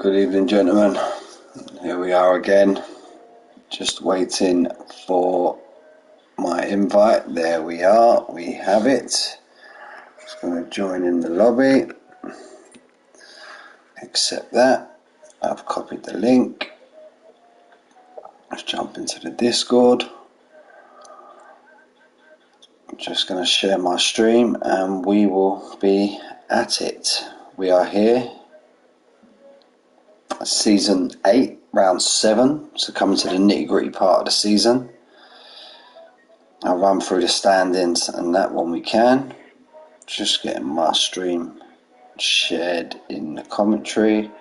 Good evening, gentlemen. Here we are again, just waiting for my invite. There we are, we have it. Just going to join in the lobby, accept that. I've copied the link. Let's jump into the Discord. I'm just going to share my stream and we will be at it. We are here. Season 8, round 7, so coming to the nitty gritty part of the season. I'll run through the standings and that when we can. Just getting my stream shared in the commentary.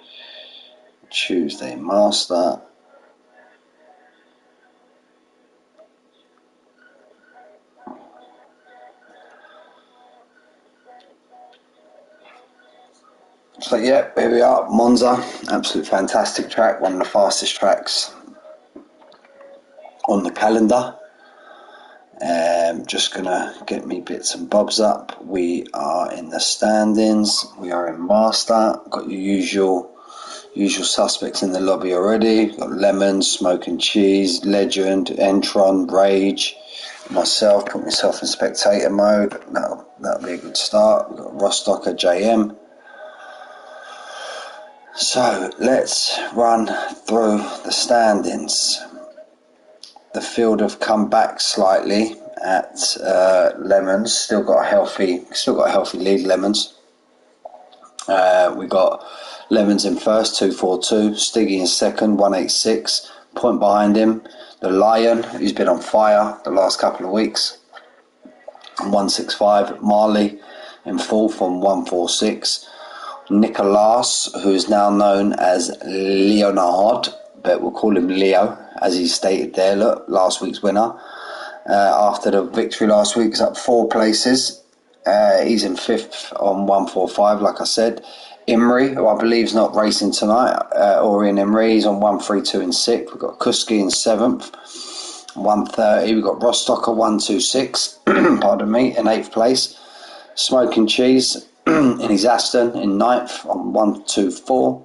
Tuesday Master. So yeah, here we are, Monza, absolute fantastic track, one of the fastest tracks on the calendar. Just gonna get me bits and bobs up. We are in the standings, we are in Master, got your usual suspects in the lobby already. Got Lemon, Smoking Cheese, Legend, Entron, Rage, myself, put myself in spectator mode, that'll be a good start. We've got Rostocker, JM. So let's run through the standings. The field have come back slightly at Lemons. Still got a healthy lead. Lemons. We got Lemons in first, 242. Stiggy in second, 186. Point behind him, the Lion, who's been on fire the last couple of weeks, 165. Marley in fourth on 146. Nicolas, who is now known as Leonard, but we'll call him Leo, as he stated there. Look, last week's winner. After the victory last week, is up 4 places. He's in fifth on 145, like I said. Imri, who I believe is not racing tonight, Orion Imri, he's on 132 in sixth. We've got Kuski in seventh, 130. We've got Rostocker, 126, pardon me, in eighth place. Smoking Cheese in his Aston in ninth on 124.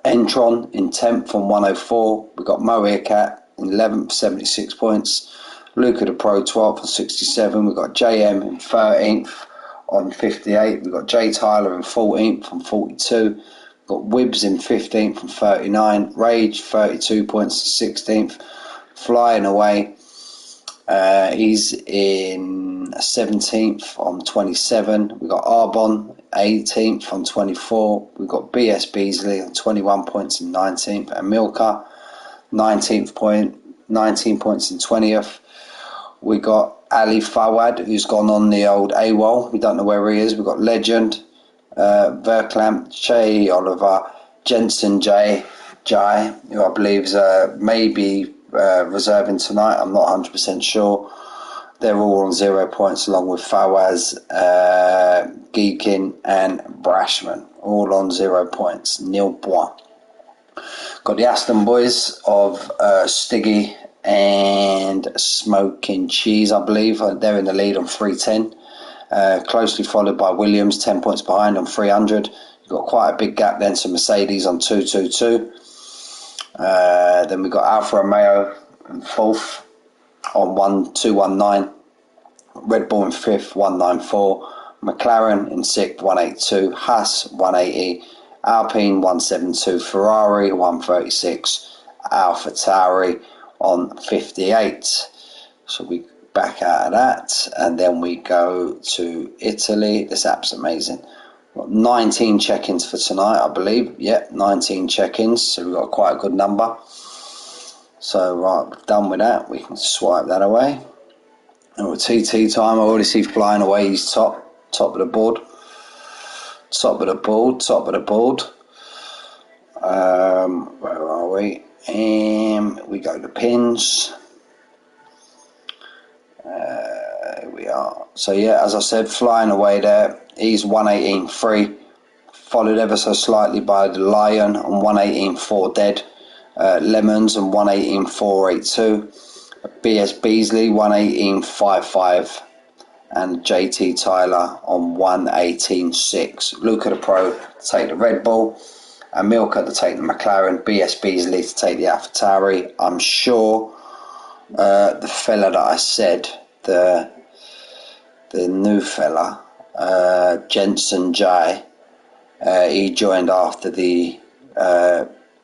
Entron in 10th on 104. We've got Moeercat in 11th, 76 points. Luca the Pro 12th on 67. We've got JM in 13th on 58. We've got J Tyler in 14th on 42. We've got Wibbs in 15th on 39. Rage 32 points to 16th. Flying away. He's in 17th on 27. We've got Arbon 18th on 24. We've got BS Beasley on 21 points in 19th. And Milka 19 points in 20th. We got Ali Fawad, who's gone on the old AWOL. We don't know where he is. We've got Legend, Verklamp, Jay Oliver, Jensen Jai, who I believe is maybe reserving tonight. I'm not 100% sure. They're all on 0 points, along with Fawaz, Geekin and Brashman, all on 0 points. Nil point. Got the Aston boys of Stiggy and Smoking Cheese, I believe. They're in the lead on 310. Closely followed by Williams, 10 points behind on 300. You've got quite a big gap then to Mercedes on 222. Then we've got Alfa Romeo in fourth on 1219. Red Bull in fifth, 194. McLaren in sixth, 182. Haas 180. Alpine 172. Ferrari 136. Alpha Tauri on 58. So we back out of that, and then we go to Italy. This app's amazing. Got 19 check-ins for tonight, I believe. Yep, 19 check-ins, so we've got quite a good number. So right, we're done with that. We can swipe that away. And with TT time, I already see Flying Away. He's top of the board. Where are we? We go to pins. Here we are. So yeah, as I said, Flying Away there. He's 118.3, followed ever so slightly by the Lion on 118.4 dead. Lemons on 118.482. BS Beasley 118.55, and JT Tyler on 118.6. Luca the Pro take the Red Bull. Amilcar to take the McLaren, BS Beasley to take the AlphaTauri. I'm sure the fella that I said, the new fella, Jensen Jai, he joined after the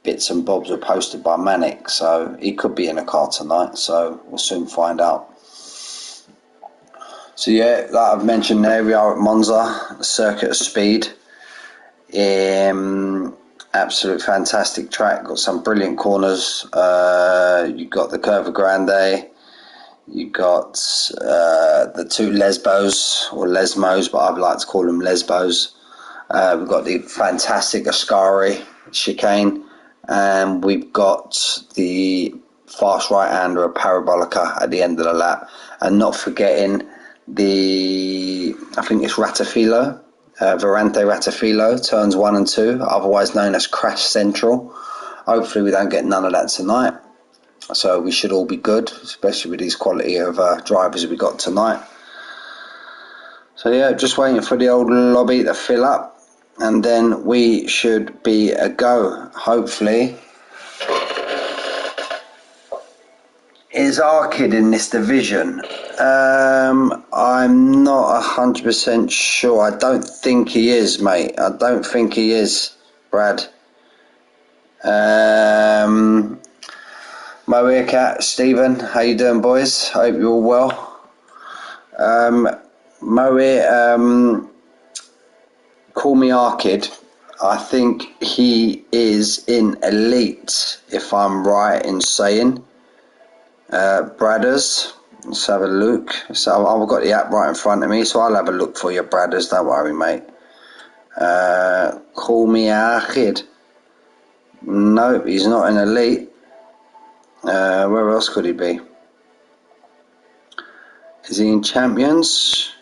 bits and bobs were posted by Manic, so he could be in a car tonight, so we'll soon find out. So yeah, like I've mentioned there, we are at Monza, the Circuit of Speed. Absolute fantastic track, got some brilliant corners. You got the Curva Grande, you got the two Lesbos, or Lesmos, but I'd like to call them Lesbos. We've got the fantastic Ascari chicane, and we've got the fast right-hander of Parabolica at the end of the lap, and not forgetting I think it's Ratafilo, Verante Ratafilo, turns 1 and 2, otherwise known as Crash Central. Hopefully we don't get none of that tonight, so we should all be good, especially with these quality of drivers we got tonight. So yeah, just waiting for the old lobby to fill up, and then we should be a go. Hopefully. Is Arkid in this division? I'm not 100% sure. I don't think he is, mate. I don't think he is, Brad. Mo Cat, Stephen, how you doing, boys? Hope you're all well. Mo, call me Arkid. I think he is in Elite, if I'm right in saying. Bradders, let's have a look. So I've got the app right in front of me, so I'll have a look for you, Bradders. Don't worry, mate. Call me Arkid. Nope, he's not in Elite. Where else could he be? Is he in Champions?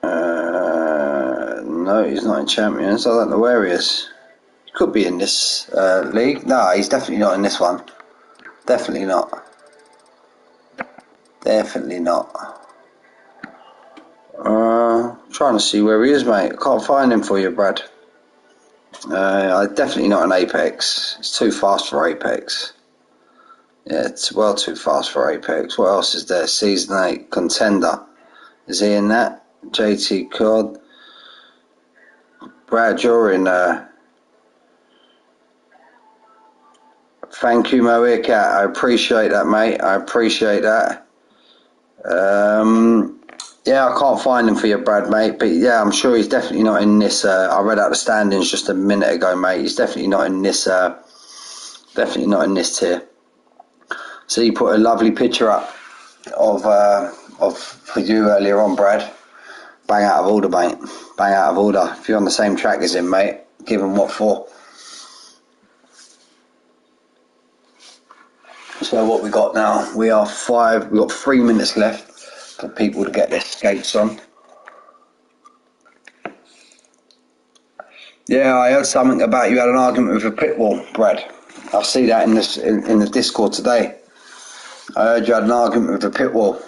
No, he's not in Champions. I don't know where he is. He could be in this league. No, he's definitely not in this one. Definitely not. Definitely not. Trying to see where he is, mate. I can't find him for you, Brad. Definitely not in Apex. It's too fast for Apex. Yeah, it's well too fast for Apex. What else is there? Season 8 Contender. Is he in that? JT Cod. Brad, you're in... Thank you, Moecat. I appreciate that, mate. I appreciate that. Yeah, I can't find him for you, Brad, mate. But yeah, I'm sure he's definitely not in this. I read out the standings just a minute ago, mate. He's definitely not in this. Definitely not in this tier. So you put a lovely picture up of for you earlier on, Brad. Bang out of order, mate. Bang out of order. If you're on the same track as him, mate, give him what for. So what we got now? We got 3 minutes left for people to get their skates on. Yeah, I heard something about you had an argument with a pit wall, Brad. I see that in the Discord today. I heard you had an argument with a pit wall,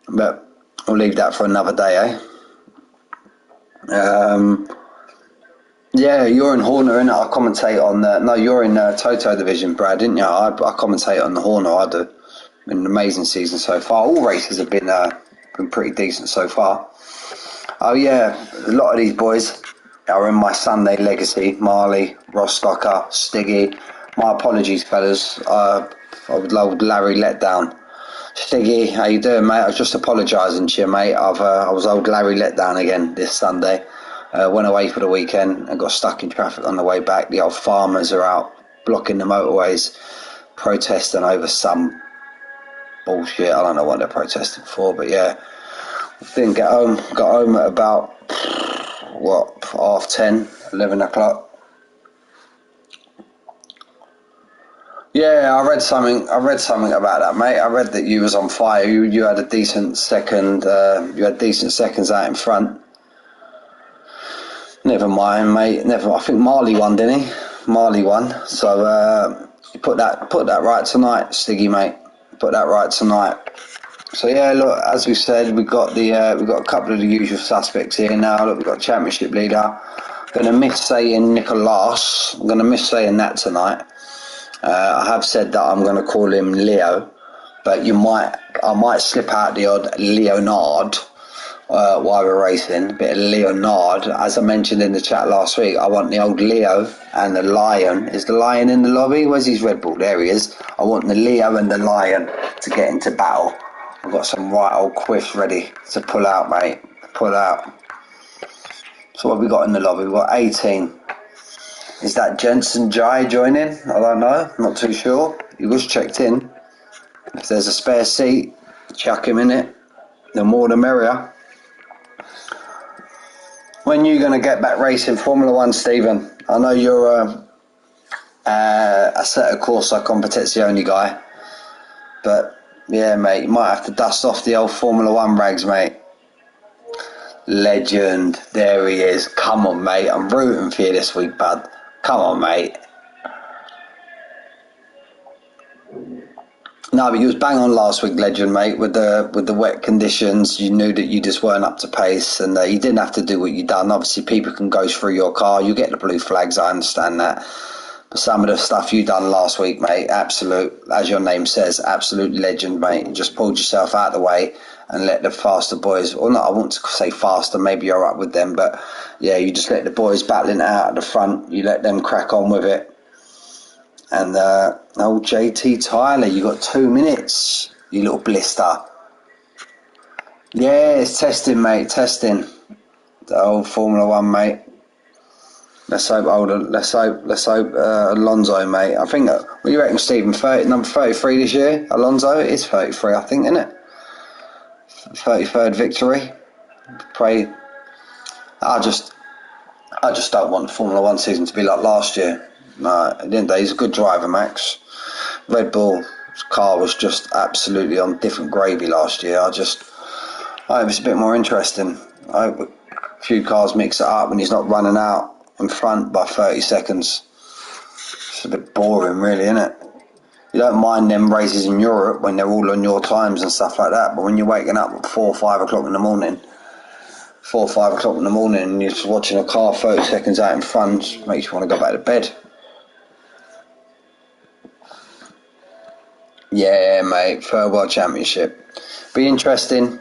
but we'll leave that for another day, eh? Yeah, you're in Horner, innit? I commentate on no, you're in Toto Division, Brad, didn't you? I commentate on the Horner. I do. Been an amazing season so far. All races have been pretty decent so far. Oh yeah, a lot of these boys are in my Sunday legacy. Marley, Rostocker, Stiggy. My apologies, fellas. I would love Larry Letdown. Stiggy, how you doing, mate? I was just apologising to you, mate. I was old Larry Letdown again this Sunday. Went away for the weekend and got stuck in traffic on the way back. The old farmers are out blocking the motorways, protesting over some bullshit. I don't know what they're protesting for, but yeah. I think got home at about 10:30, 11 o'clock. Yeah, I read something about that, mate. I read that you was on fire. You had a decent second. You had decent seconds out in front. Never mind, mate. I think Marley won, didn't he? Marley won. So you put that right tonight, Stiggy, mate. Put that right tonight. So yeah, look, as we said, we've got a couple of the usual suspects here now. Look, we've got championship leader. I'm going to miss saying Nicolas. I'm going to miss saying that tonight. I have said that I'm going to call him Leo, but I might slip out the odd Leonard while we're racing. A bit of Leonard, as I mentioned in the chat last week. I want the old Leo and the Lion. Is the Lion in the lobby? Where's his Red Bull? There he is. I want the Leo and the Lion to get into battle. I've got some right old quiffs ready to pull out, mate. Pull out. So what have we got in the lobby? We've got 18. Is that Jensen Jai joining? I don't know. Not too sure. He was checked in. If there's a spare seat, chuck him in it. The more the merrier. When you going to get back racing Formula One, Stephen? I know you're a Assetto Corsa Competizione guy, but yeah, mate, you might have to dust off the old Formula One rags, mate. Legend, there he is. Come on, mate. I'm rooting for you this week, bud. Come on, mate. No, but you was bang on last week, Legend, mate. With the wet conditions, you knew that you just weren't up to pace, and you didn't have to do what you done. Obviously, people can go through your car. You get the blue flags. I understand that. But some of the stuff you done last week, mate, absolute, as your name says, absolute legend, mate. You just pulled yourself out of the way and let the faster boys, or not, I want to say faster, maybe you're up with them, but yeah, you just let the boys battling out at the front. You let them crack on with it. And old JT Tyler, you got 2 minutes, you little blister. Yeah, it's testing, mate, testing. The old Formula One, mate. Let's hope Alonso, mate. I think, what do you reckon, Stephen? Number 33 this year? Alonso? It is 33, I think, isn't it? 33rd victory. Pray. I just don't want the Formula One season to be like last year. No, at the end of the day, he's a good driver, Max. Red Bull's car was just absolutely on different gravy last year. I hope it's a bit more interesting. I hope a few cars mix it up and he's not running out in front by 30 seconds. It's a bit boring, really, isn't it? You don't mind them races in Europe when they're all on your times and stuff like that, but when you're waking up at 4 or 5 o'clock in the morning, and you're just watching a car 30 seconds out in front, makes you want to go back to bed. Yeah, mate, third world championship. Be interesting.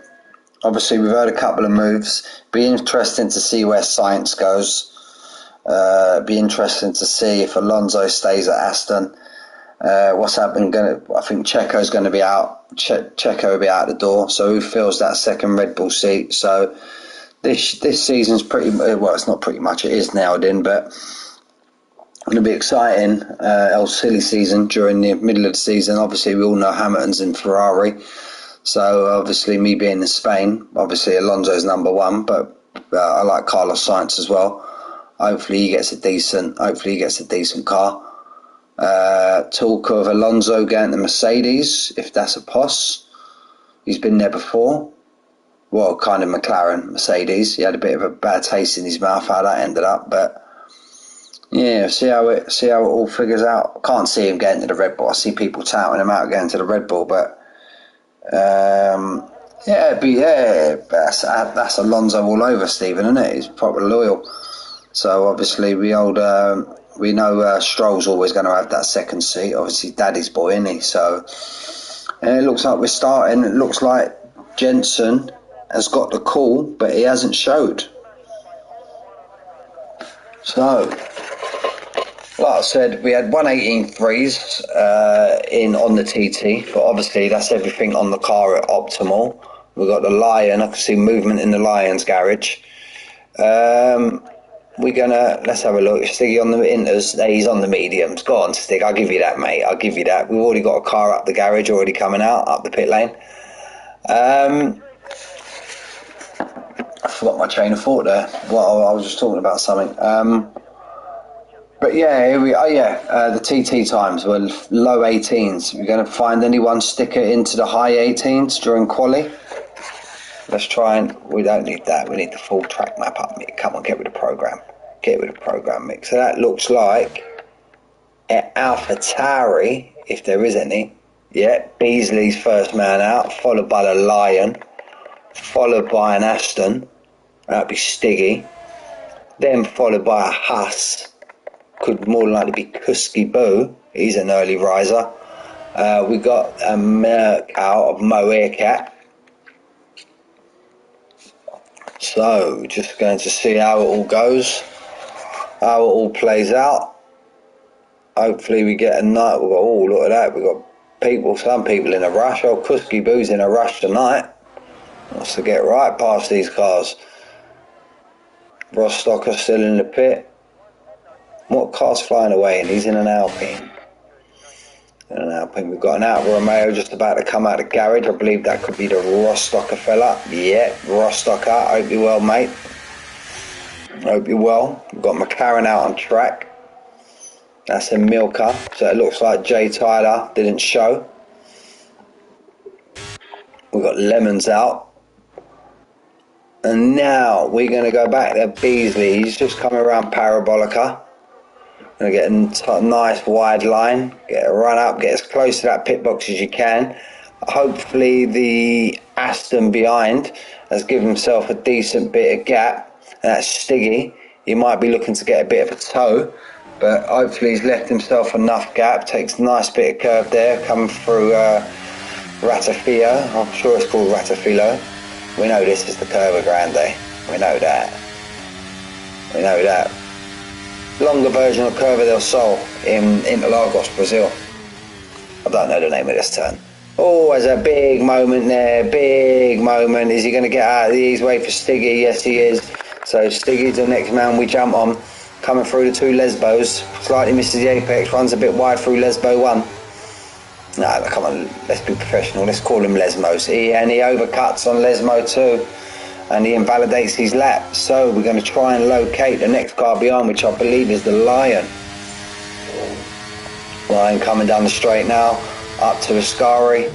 Obviously, we've heard a couple of moves. Be interesting to see where science goes. Be interesting to see if Alonso stays at Aston. What's happening? I think Checo's going to be out. Checo will be out the door. So who fills that second Red Bull seat? So this season's pretty well. It's not pretty much. It is nailed in, but it's going to be exciting. Silly season during the middle of the season. Obviously, we all know Hamilton's in Ferrari. So obviously, me being in Spain, obviously Alonso's number one, but I like Carlos Sainz as well. Hopefully he gets a decent car. Talk of Alonso going to Mercedes, if that's a poss. He's been there before. Well, kind of McLaren, Mercedes. He had a bit of a bad taste in his mouth how that ended up, but yeah, see how it all figures out. I can't see him getting to the Red Bull. I see people touting him out getting to the Red Bull, but that's Alonso all over, Stephen, isn't it? He's proper loyal. So obviously we know Stroll's always going to have that second seat. Obviously, Daddy's boy, isn't he? So it looks like we're starting. It looks like Jensen has got the call, but he hasn't showed. So, like I said, we had 118.3s in on the TT, but obviously that's everything on the car at optimal. We've got the Lion. I can see movement in the Lion's garage. Let's have a look. Stiggy on the inters. He's on the mediums. Go on, Stig. I'll give you that, mate. I'll give you that. We've already got a car up the garage, already coming out, up the pit lane. I forgot my train of thought there. Well, I was just talking about something. But yeah, here we are. The TT times were low 18s. We're going to find anyone stick it into the high 18s during quali. Let's try and... We don't need that. We need the full track map up, Mick. Come on, get with the program. Mick. So that looks like AlphaTauri, if there is any. Yeah, Beasley's first man out, followed by the Lion, followed by an Aston, that'd be Stiggy, then followed by a Huss, could more than likely be Kuski Boo, he's an early riser. We got a Merc out of Mo Aircat. So, just going to see how it all goes, how it all plays out. Hopefully we get a night. We've got, oh, look at that, we've got people, some people in a rush. Oh, Kuski Boo's in a rush tonight. Wants to get right past these cars. Rostocker still in the pit. What car's flying away? And he's in an Alpine. We've got an Alfa Romeo just about to come out of the garage. I believe that could be the Rostocker fella. Yeah, Rostocker. Hope you're well, mate. Hope you're well. We've got McLaren out on track. That's a Milka. So it looks like Jay Tyler didn't show. We've got Lemons out. And now we're going to go back to Beasley. He's just coming around Parabolica. Going to get a nice wide line. Get a run up. Get as close to that pit box as you can. Hopefully the Aston behind has given himself a decent bit of gap. And that's Stiggy. He might be looking to get a bit of a toe. But hopefully he's left himself enough gap. Takes a nice bit of curve there. Coming through Ratafia. I'm sure it's called Ratafilo. We know this is the Curva Grande. We know that. We know that. Longer version of Curva del Sol in Interlagos, Brazil. I don't know the name of this turn. Oh, there's a big moment there. Big moment. Is he going to get out of the easy way for Stiggy? Yes, he is. So Stiggy's the next man we jump on. Coming through the two Lesbos. Slightly misses the apex. Runs a bit wide through Lesbo 1. No, come on, let's be professional. Let's call him Lesmos. And he overcuts on Lesmo 2. And he invalidates his lap. So we're going to try and locate the next car behind, which I believe is the Lion. Lion coming down the straight now. Up to Ascari.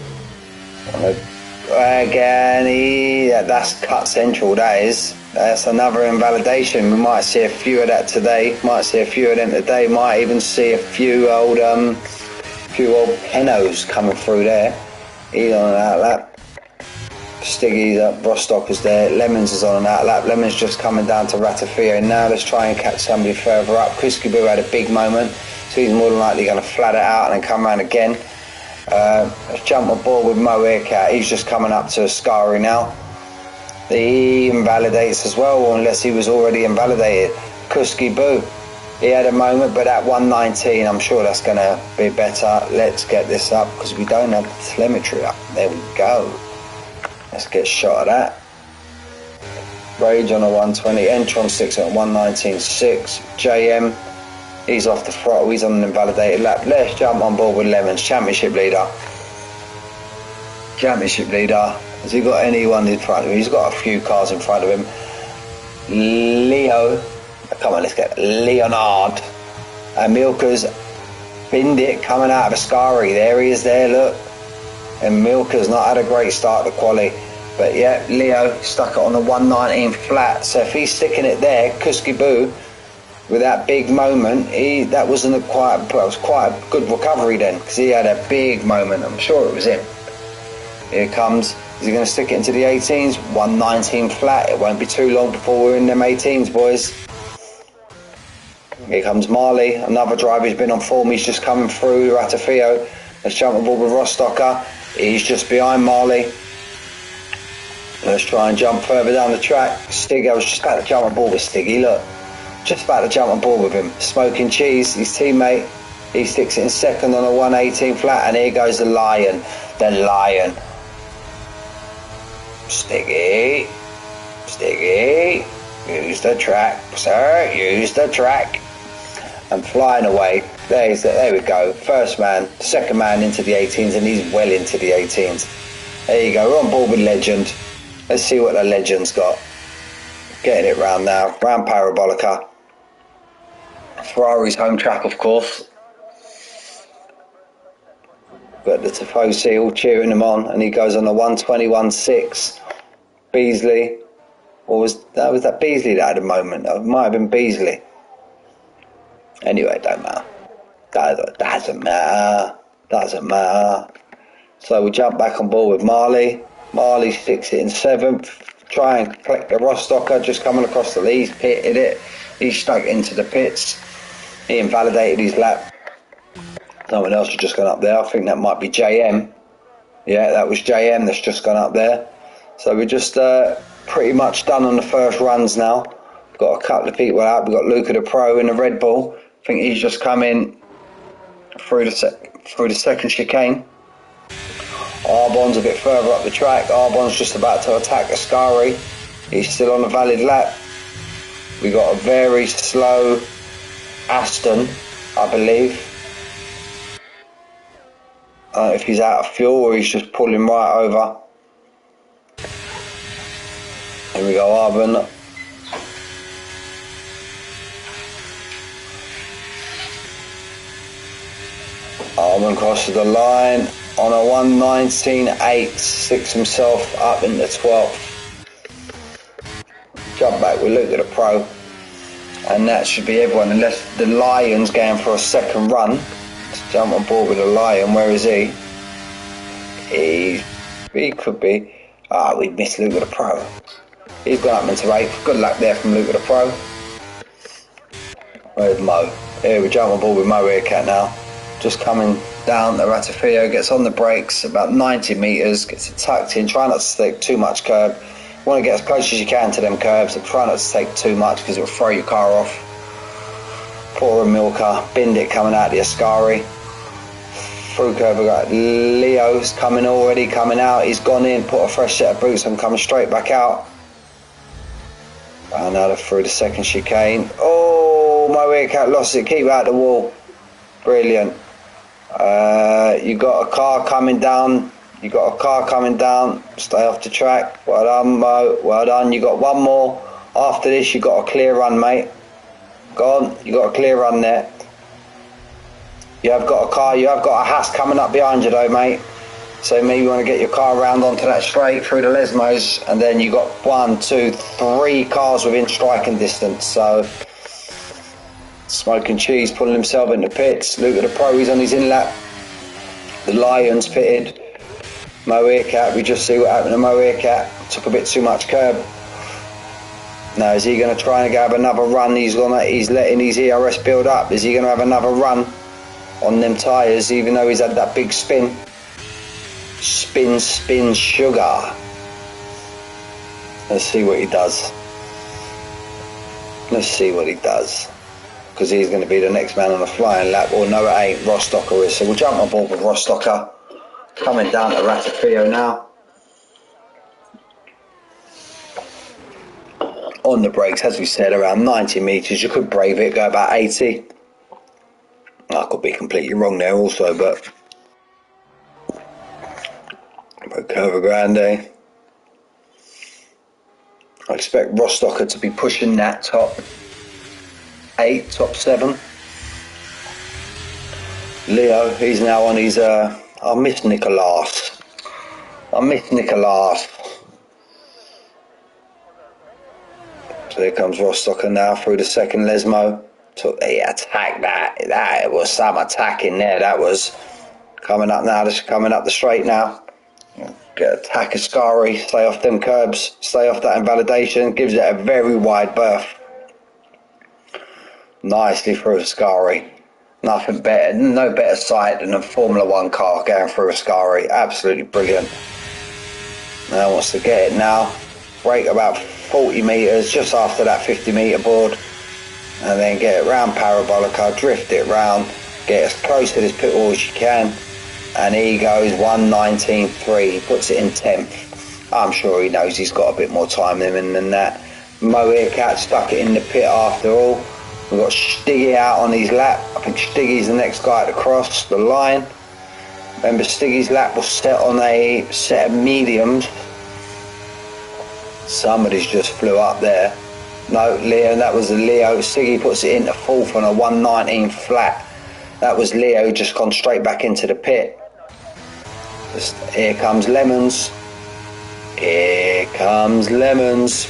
Again, that's cut central, that is. That's another invalidation. We might see a few of that today. Might see a few of them today. Might even see a few old Penos coming through there. He's on an outlap. Stiggy's up, Rostocker's there. Lemons is on an outlap. Lemons just coming down to Ratafia. And now let's try and catch somebody further up. Kuski Boo had a big moment, so he's more than likely going to flat it out and then come around again. Let's jump on board with Mo Aircat. He's just coming up to Ascari now. He invalidates as well, unless he was already invalidated. Kuski Boo, he had a moment, but at 119, I'm sure that's going to be better. Let's get this up because we don't have the telemetry up. There we go. Let's get a shot of that. Rage on a 120, Entron 6 at 119.6. JM, he's off the throttle, he's on an invalidated lap. Let's jump on board with Lemons, championship leader. Championship leader. Has he got anyone in front of him? He's got a few cars in front of him. Leo, come on, let's get Leonard. And Milka's binned it coming out of Ascari. There he is there, look. And Milka's not had a great start to quali. But yeah, Leo stuck it on the 119 flat. So if he's sticking it there, Kuski Boo, with that big moment, that was quite a good recovery then, because he had a big moment. I'm sure it was him. Here it comes. Is he going to stick it into the 18s? 119 flat. It won't be too long before we're in them 18s, boys. Here comes Marley, another driver who's been on form. He's just coming through Ratafio. Let's jump on board with Rostocker. He's just behind Marley. Let's try and jump further down the track. Stig, I was just about to jump on board with Stiggy, look. Just about to jump on board with him. Smoking Cheese, his teammate. He sticks it in second on a 118 flat, and here goes the Lion. The Lion. Stiggy. Stiggy. Use the track, sir. Use the track. And flying away. There we go. First man, second man into the 18s, and he's well into the 18s. There you go. We're on board with Legend. Let's see what the Legend's got. Getting it round now. Round Parabolica. Ferrari's home track, of course. Got the Tifosi all cheering him on, and he goes on the 121.6. Beasley. Or was that Beasley that had a moment? It might have been Beasley. Anyway, it don't matter. Doesn't matter. Doesn't matter. So we jump back on board with Marley. Marley sticks it in 7th. Try and collect the Rostocker, just coming across the lead. He's pitted it. He's stuck into the pits. He invalidated his lap. Someone else has just gone up there. I think that might be JM. Yeah, that was JM that's just gone up there. So we're just pretty much done on the first runs now. We've got a couple of people out. We've got Luca the Pro in the Red Bull. I think he's just come in through the second chicane. Arbon's a bit further up the track. Arbon's just about to attack Ascari. He's still on a valid lap. We got a very slow Aston, I believe. I don't know if he's out of fuel or he's just pulling right over. Here we go, Arbon. Arbon crosses the line on a 1:19.8, sticks himself up into 12th. Jump back, we look at the Pro, and that should be everyone unless the Lion's going for a second run. Let's jump on board with the Lion. Where is he? He could be. We missed Luke the Pro. He's gone up into 8th. Good luck there from Luke the Pro. Where's Mo? Here we jump on board with Mo Earcat now. Just coming down the Ratafio, gets on the brakes about 90 metres, gets it tucked in, try not to take too much curb. You want to get as close as you can to them curbs, but try not to take too much because it will throw your car off. Poor Milka, binned it coming out the Ascari. Through curve, we've got Leo's coming out, he's gone in, put a fresh set of boots on, coming straight back out. And now through the second chicane. Oh, my rear cat lost it, keep out the wall. Brilliant. You got a car coming down. Stay off the track. Well done, Mo. Well done. You got one more. After this, you got a clear run, mate. Go on. You got a clear run there. You have got a car. You have got a Haas coming up behind you, though, mate. So maybe you want to get your car round onto that straight through the Lesmos, and then you got 1, 2, 3 cars within striking distance. So. Smoking Cheese pulling himself into pits. Luke the Pro, he's on his in lap. The Lion's pitted. Mo Earcat, we just see what happened to Mo Earcat. Took a bit too much curb. Now is he going to try and have another run? He's letting his ERS build up. Is he going to have another run on them tyres even though he's had that big spin? Spin, sugar. Let's see what he does. Because he's going to be the next man on a flying lap. Or no, it ain't. Rostocker is. So we'll jump on board with Rostocker. Coming down to Ratafio now. On the brakes, as we said, around 90 metres. You could brave it, go about 80. I could be completely wrong there also, but Curva Grande. I expect Rostocker to be pushing that top 8, top 7. Leo, he's now on his I miss Nicolas. So here comes Rostocker now through the second Lesmo. So he attacked that was some attacking there. That was coming up now, just coming up the straight now. Get attack Ascari, stay off them curbs, stay off that invalidation, gives it a very wide berth. Nicely through Ascari. Nothing better, no better sight than a Formula 1 car going through Ascari. Absolutely brilliant. Now wants to get it now. Brake about 40 metres just after that 50 metre board. And then get it round Parabolica, drift it round, get as close to this pit wall as you can. And he goes 1:19.3. He puts it in 10th. I'm sure he knows he's got a bit more time than that. Mo Earcat stuck it in the pit after all. We've got Stiggy out on his lap. I think Stiggy's the next guy to cross the line. Remember, Stiggy's lap was set on a set of mediums. Somebody's just flew up there. No, Leo, that was the Leo. Stiggy puts it into 4th on a 1:19 flat. That was Leo just gone straight back into the pit. Here comes Lemons.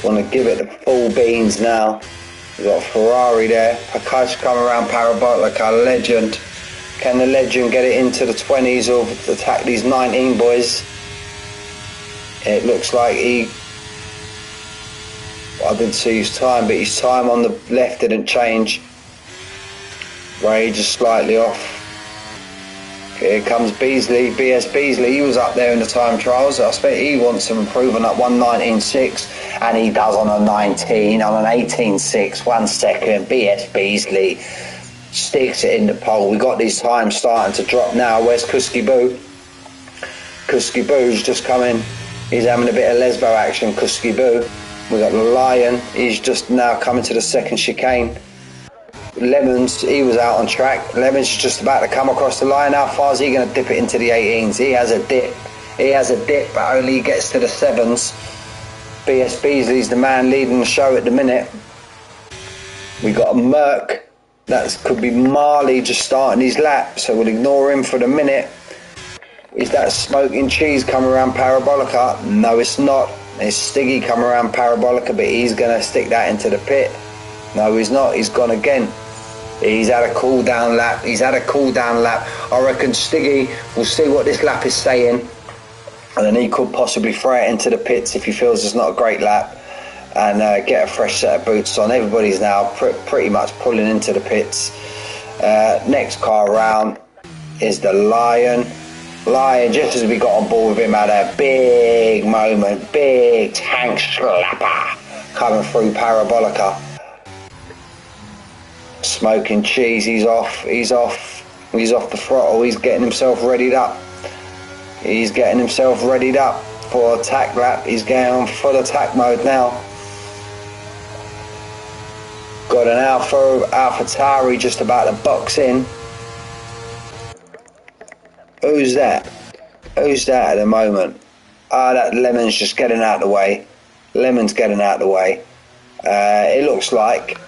Want to give it the full beans now. We've got a Ferrari there. Pakash come around Parabolica, legend. Can the legend get it into the 20s or attack these 19 boys? It looks like I didn't see his time, but his time on the left didn't change. Ray just slightly off. Here comes Beasley, BS Beasley. He was up there in the time trials. I expect he wants to improve on that 1:19.6, and he does on a 19, on an 18.6. 1 second. BS Beasley sticks it in the pole. We got these times starting to drop now. Where's Kuski Boo? Kuski Boo's just coming. He's having a bit of lesbo action. Kuski Boo. We got the Lion. He's just now coming to the second chicane. Lemons, he was out on track. Lemons is just about to come across the line. How far is he going to dip it into the 18s? He has a dip. He has a dip, but only gets to the 7s. BS Beasley's the man leading the show at the minute. We got a Merc. That could be Marley just starting his lap, so we'll ignore him for the minute. Is that Smoking Cheese coming around Parabolica? No, it's not. It's Stiggy coming around Parabolica, but he's going to stick that into the pit. No, he's not. He's gone again. He's had a cool down lap. He's had a cool down lap. I reckon Stiggy will see what this lap is saying, and then he could possibly throw it into the pits if he feels it's not a great lap, and get a fresh set of boots on. Everybody's now pretty much pulling into the pits. Next car round is the Lion. Lion, just as we got on board with him, had a big moment, big tank slapper coming through Parabolica. Smoking Cheese, he's off the throttle. He's getting himself readied up. He's getting himself readied up for attack lap. He's going on full attack mode now. Got an Alpha Tauri just about to box in. Who's that? Who's that at the moment? That Lemon's just getting out of the way. Lemon's getting out of the way. It looks like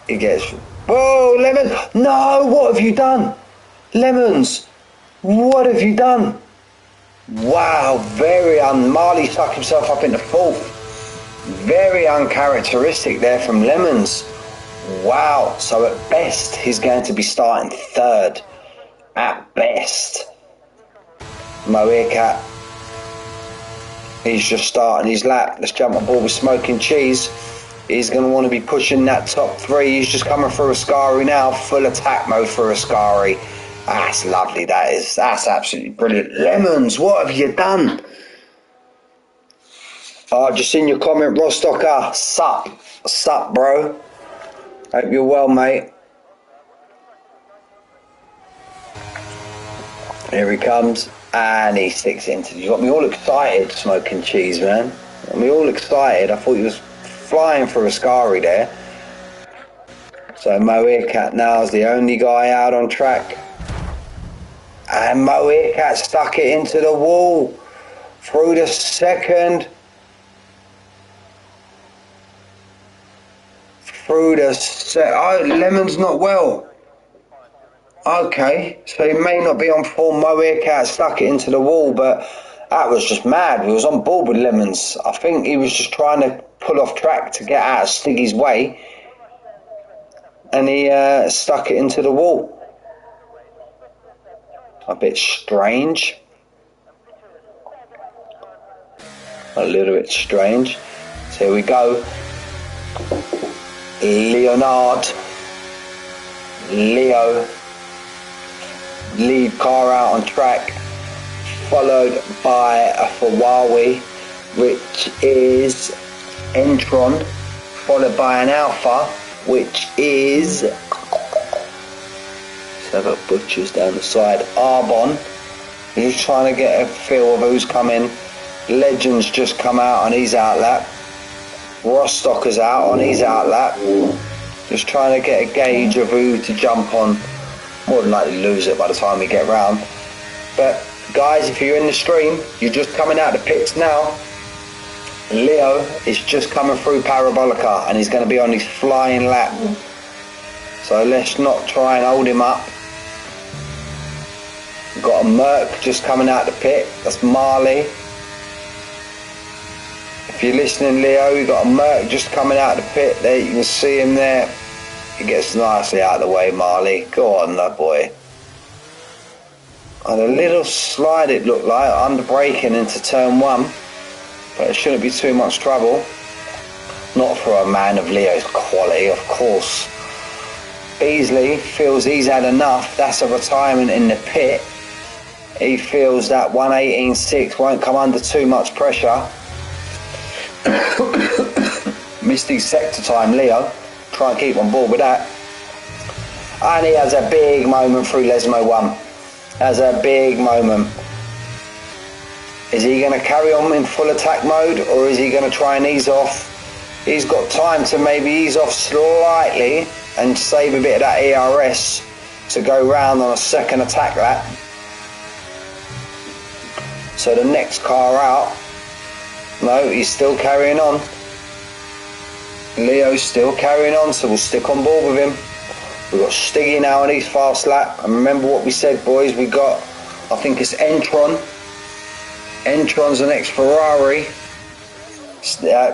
he gets... Whoa, Lemon! No, what have you done? Lemons, what have you done? Wow, Marley stuck himself up in the 4th. Very uncharacteristic there from Lemons. Wow, so at best he's going to be starting 3rd. At best. Moecat, he's just starting his lap. Let's jump on board with Smoking Cheese. He's going to want to be pushing that top 3. He's just coming through Ascari now. Full attack mode for Ascari. That's lovely, that is. That's absolutely brilliant. Lemons, what have you done? Oh, just seen your comment, Rostocker. Sup, bro. Hope you're well, mate. Here he comes. And he sticks into... You got me all excited, Smoking Cheese, man. Got me all excited. I thought he was flying for Ascari there. So Moecat now is the only guy out on track. And Moecat stuck it into the wall through the 2nd. Oh, Lemon's not well. Okay, so he may not be on form. Moecat stuck it into the wall, but that was just mad. We was on board with Lemons. I think he was just trying to pull off track to get out of Stiggy's way, and he stuck it into the wall. A bit strange. A little bit strange. So here we go. Leo, lead car out on track, followed by a Ferrari, which is Entron, followed by an Alpha, which is... Let's have a butchers down the side. Arbon. We're just trying to get a feel of who's coming. Legend's just come out on his outlap. Rostocker's out on his outlap. Just trying to get a gauge of who to jump on. More than likely lose it by the time we get round. But guys, if you're in the stream, you're just coming out the pits now. Leo is just coming through Parabolica and he's going to be on his flying lap. So let's not try and hold him up. We've got a Merc just coming out the pit. That's Marley. If you're listening, Leo, you got a Merc just coming out of the pit there. You can see him there. He gets nicely out of the way, Marley. Go on, that boy. And a little slide it looked like, under braking into turn 1. But it shouldn't be too much trouble. Not for a man of Leo's quality, of course. Beasley feels he's had enough. That's a retirement in the pit. He feels that 1:18.6 won't come under too much pressure. Missed his sector time, Leo. Try and keep on board with that. And he has a big moment through Lesmo 1. Has a big moment. Is he going to carry on in full attack mode, or is he going to try and ease off? He's got time to maybe ease off slightly and save a bit of that ERS to go round on a second attack lap. So the next car out, no, he's still carrying on. Leo's still carrying on, so we'll stick on board with him. We've got Stiggy now on his fast lap. And remember what we said, boys, we got, I think it's Entron. Entron's the next Ferrari.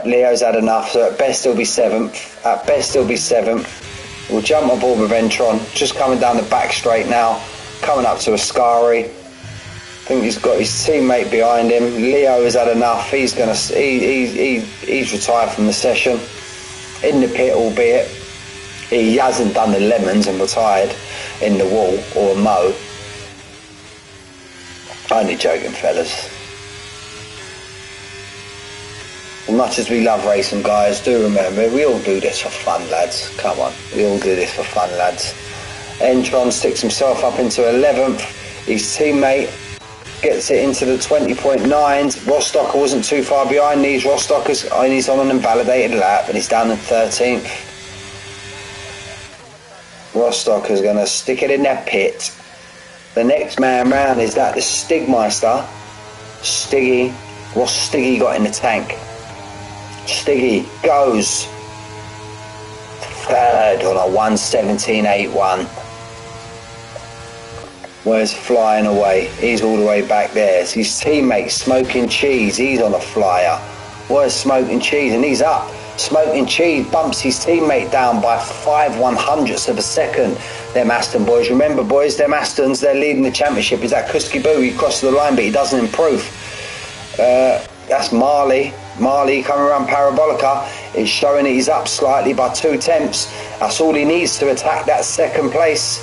Leo's had enough, so at best he'll be 7th. At best he'll be 7th. We'll jump on board with Entron. Just coming down the back straight now. Coming up to Ascari. I think he's got his teammate behind him. Leo has had enough. He's retired from the session. In the pit, albeit. He hasn't done the lemons and retired in the wall or mow. Only joking, fellas. As much as we love racing, guys, do remember, we all do this for fun, lads. Come on, we all do this for fun, lads. Entron sticks himself up into 11th. His teammate gets it into the 20.9s. Rostocker wasn't too far behind these. Rostocker's he's on an invalidated lap and he's down in 13th. Rostocker's going to stick it in their pit. The next man round is that the Stigmeister. Stiggy. What's Stiggy got in the tank? Stiggy goes third on a 1:17.81. Where's flying away? He's all the way back there. It's his teammate Smoking Cheese. He's on a flyer. Where's Smoking Cheese? And he's up. Smoking Cheese bumps his teammate down by 5/100ths of a second. Them Aston boys. Remember, boys, them Astons, they're leading the championship. Is that Kuski Boo? He crosses the line, but he doesn't improve. That's Marley. Marley coming around Parabolica. It's showing that he's up slightly by 2/10. That's all he needs to attack that second place.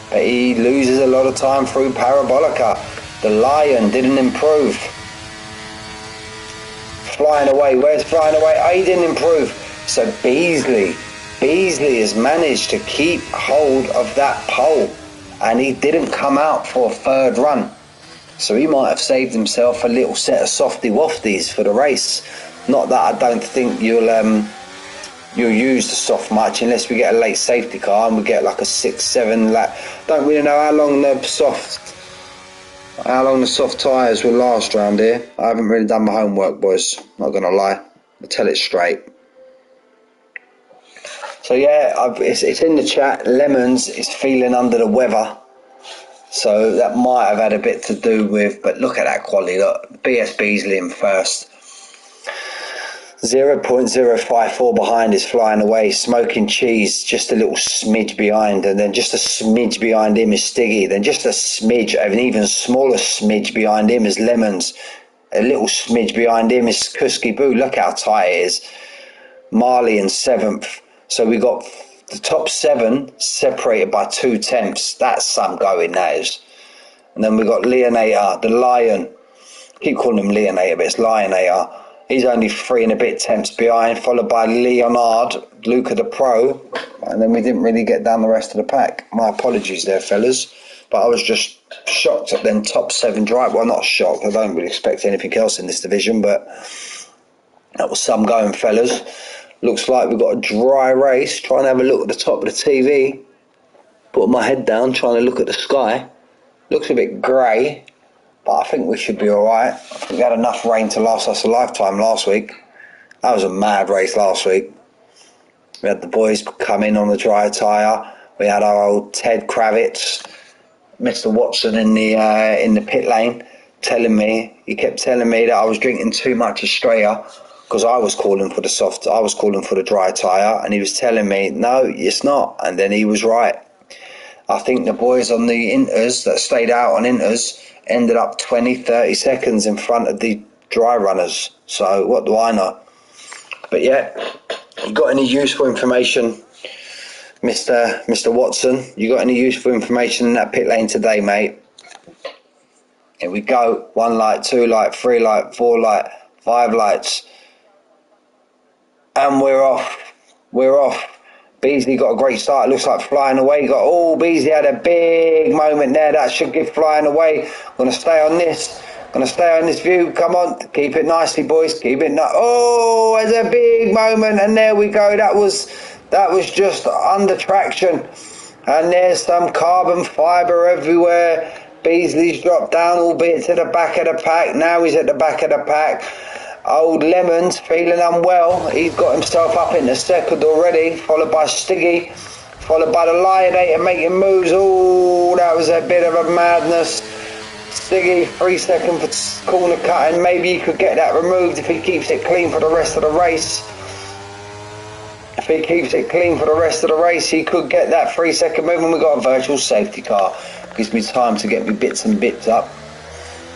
But he loses a lot of time through Parabolica. The Lion didn't improve. Flying away. Where's flying away? Oh, he didn't improve. So Beasley has managed to keep hold of that pole. And he didn't come out for a third run. So he might have saved himself a little set of softy wafties for the race. Not that I don't think you'll use the soft much unless we get a late safety car and we get like a 6-7 lap. Don't really know how long the soft tyres will last around here. I haven't really done my homework, boys. Not gonna lie. I'll tell it straight. So yeah, it's in the chat. Lemons is feeling under the weather. So that might have had a bit to do with, but look at that quality. Look, BS Beasley in first. 0.054 behind is flying away. Smoking Cheese just a little smidge behind, and then just a smidge behind him is Stiggy. Then just a smidge, an even smaller smidge behind him is Lemons. A little smidge behind him is Kuski Boo. Look how tight it is. Marley in 7th. So we got the top 7 separated by 2/10. That's some going, that is. And then we got Leonator, the Lion. I keep calling him Leonator, but it's Lionator. He's only 3 and a bit tenths behind, followed by Leonard, Luca the Pro, and then we didn't really get down the rest of the pack. My apologies there, fellas, but I was just shocked at them top 7 drive. Well, not shocked, I don't really expect anything else in this division, but that was some going, fellas. Looks like we've got a dry race. Trying to have a look at the top of the TV. Put my head down, trying to look at the sky. Looks a bit grey, but I think we should be alright. I think we had enough rain to last us a lifetime last week. That was a mad race last week. We had the boys come in on the dry tyre. We had our old Ted Kravitz, Mr. Watson in the pit lane. he kept telling me that I was drinking too much Australia, because I was calling for the dry tyre, and he was telling me, no, it's not. And then he was right. I think the boys on the Inters that stayed out on Inters ended up 20-30 seconds in front of the dry runners. So what do I know? But yeah, you got any useful information, Mr. Watson? You got any useful information in that pit lane today, mate? Here we go. 1 light, 2 light, 3 light, 4 light, 5 lights. And we're off. Beasley got a great start. It looks like flying away. Beasley had a big moment there. That should give flying away. Gonna stay on this view. Come on, keep it nicely, boys. Keep it nice. Oh, there's a big moment, and there we go. That was just under traction, and there's some carbon fibre everywhere. Beasley's dropped down, albeit to the back of the pack. Now he's at the back of the pack. Old Lemons feeling unwell. He's got himself up into second already, followed by Stiggy, followed by the Lionator making moves. Oh, that was a bit of a madness. Stiggy, 3 seconds for corner cutting. Maybe he could get that removed if he keeps it clean for the rest of the race. If he keeps it clean for the rest of the race, he could get that 3 second move, and we've got a virtual safety car. Gives me time to get me bits and bits up.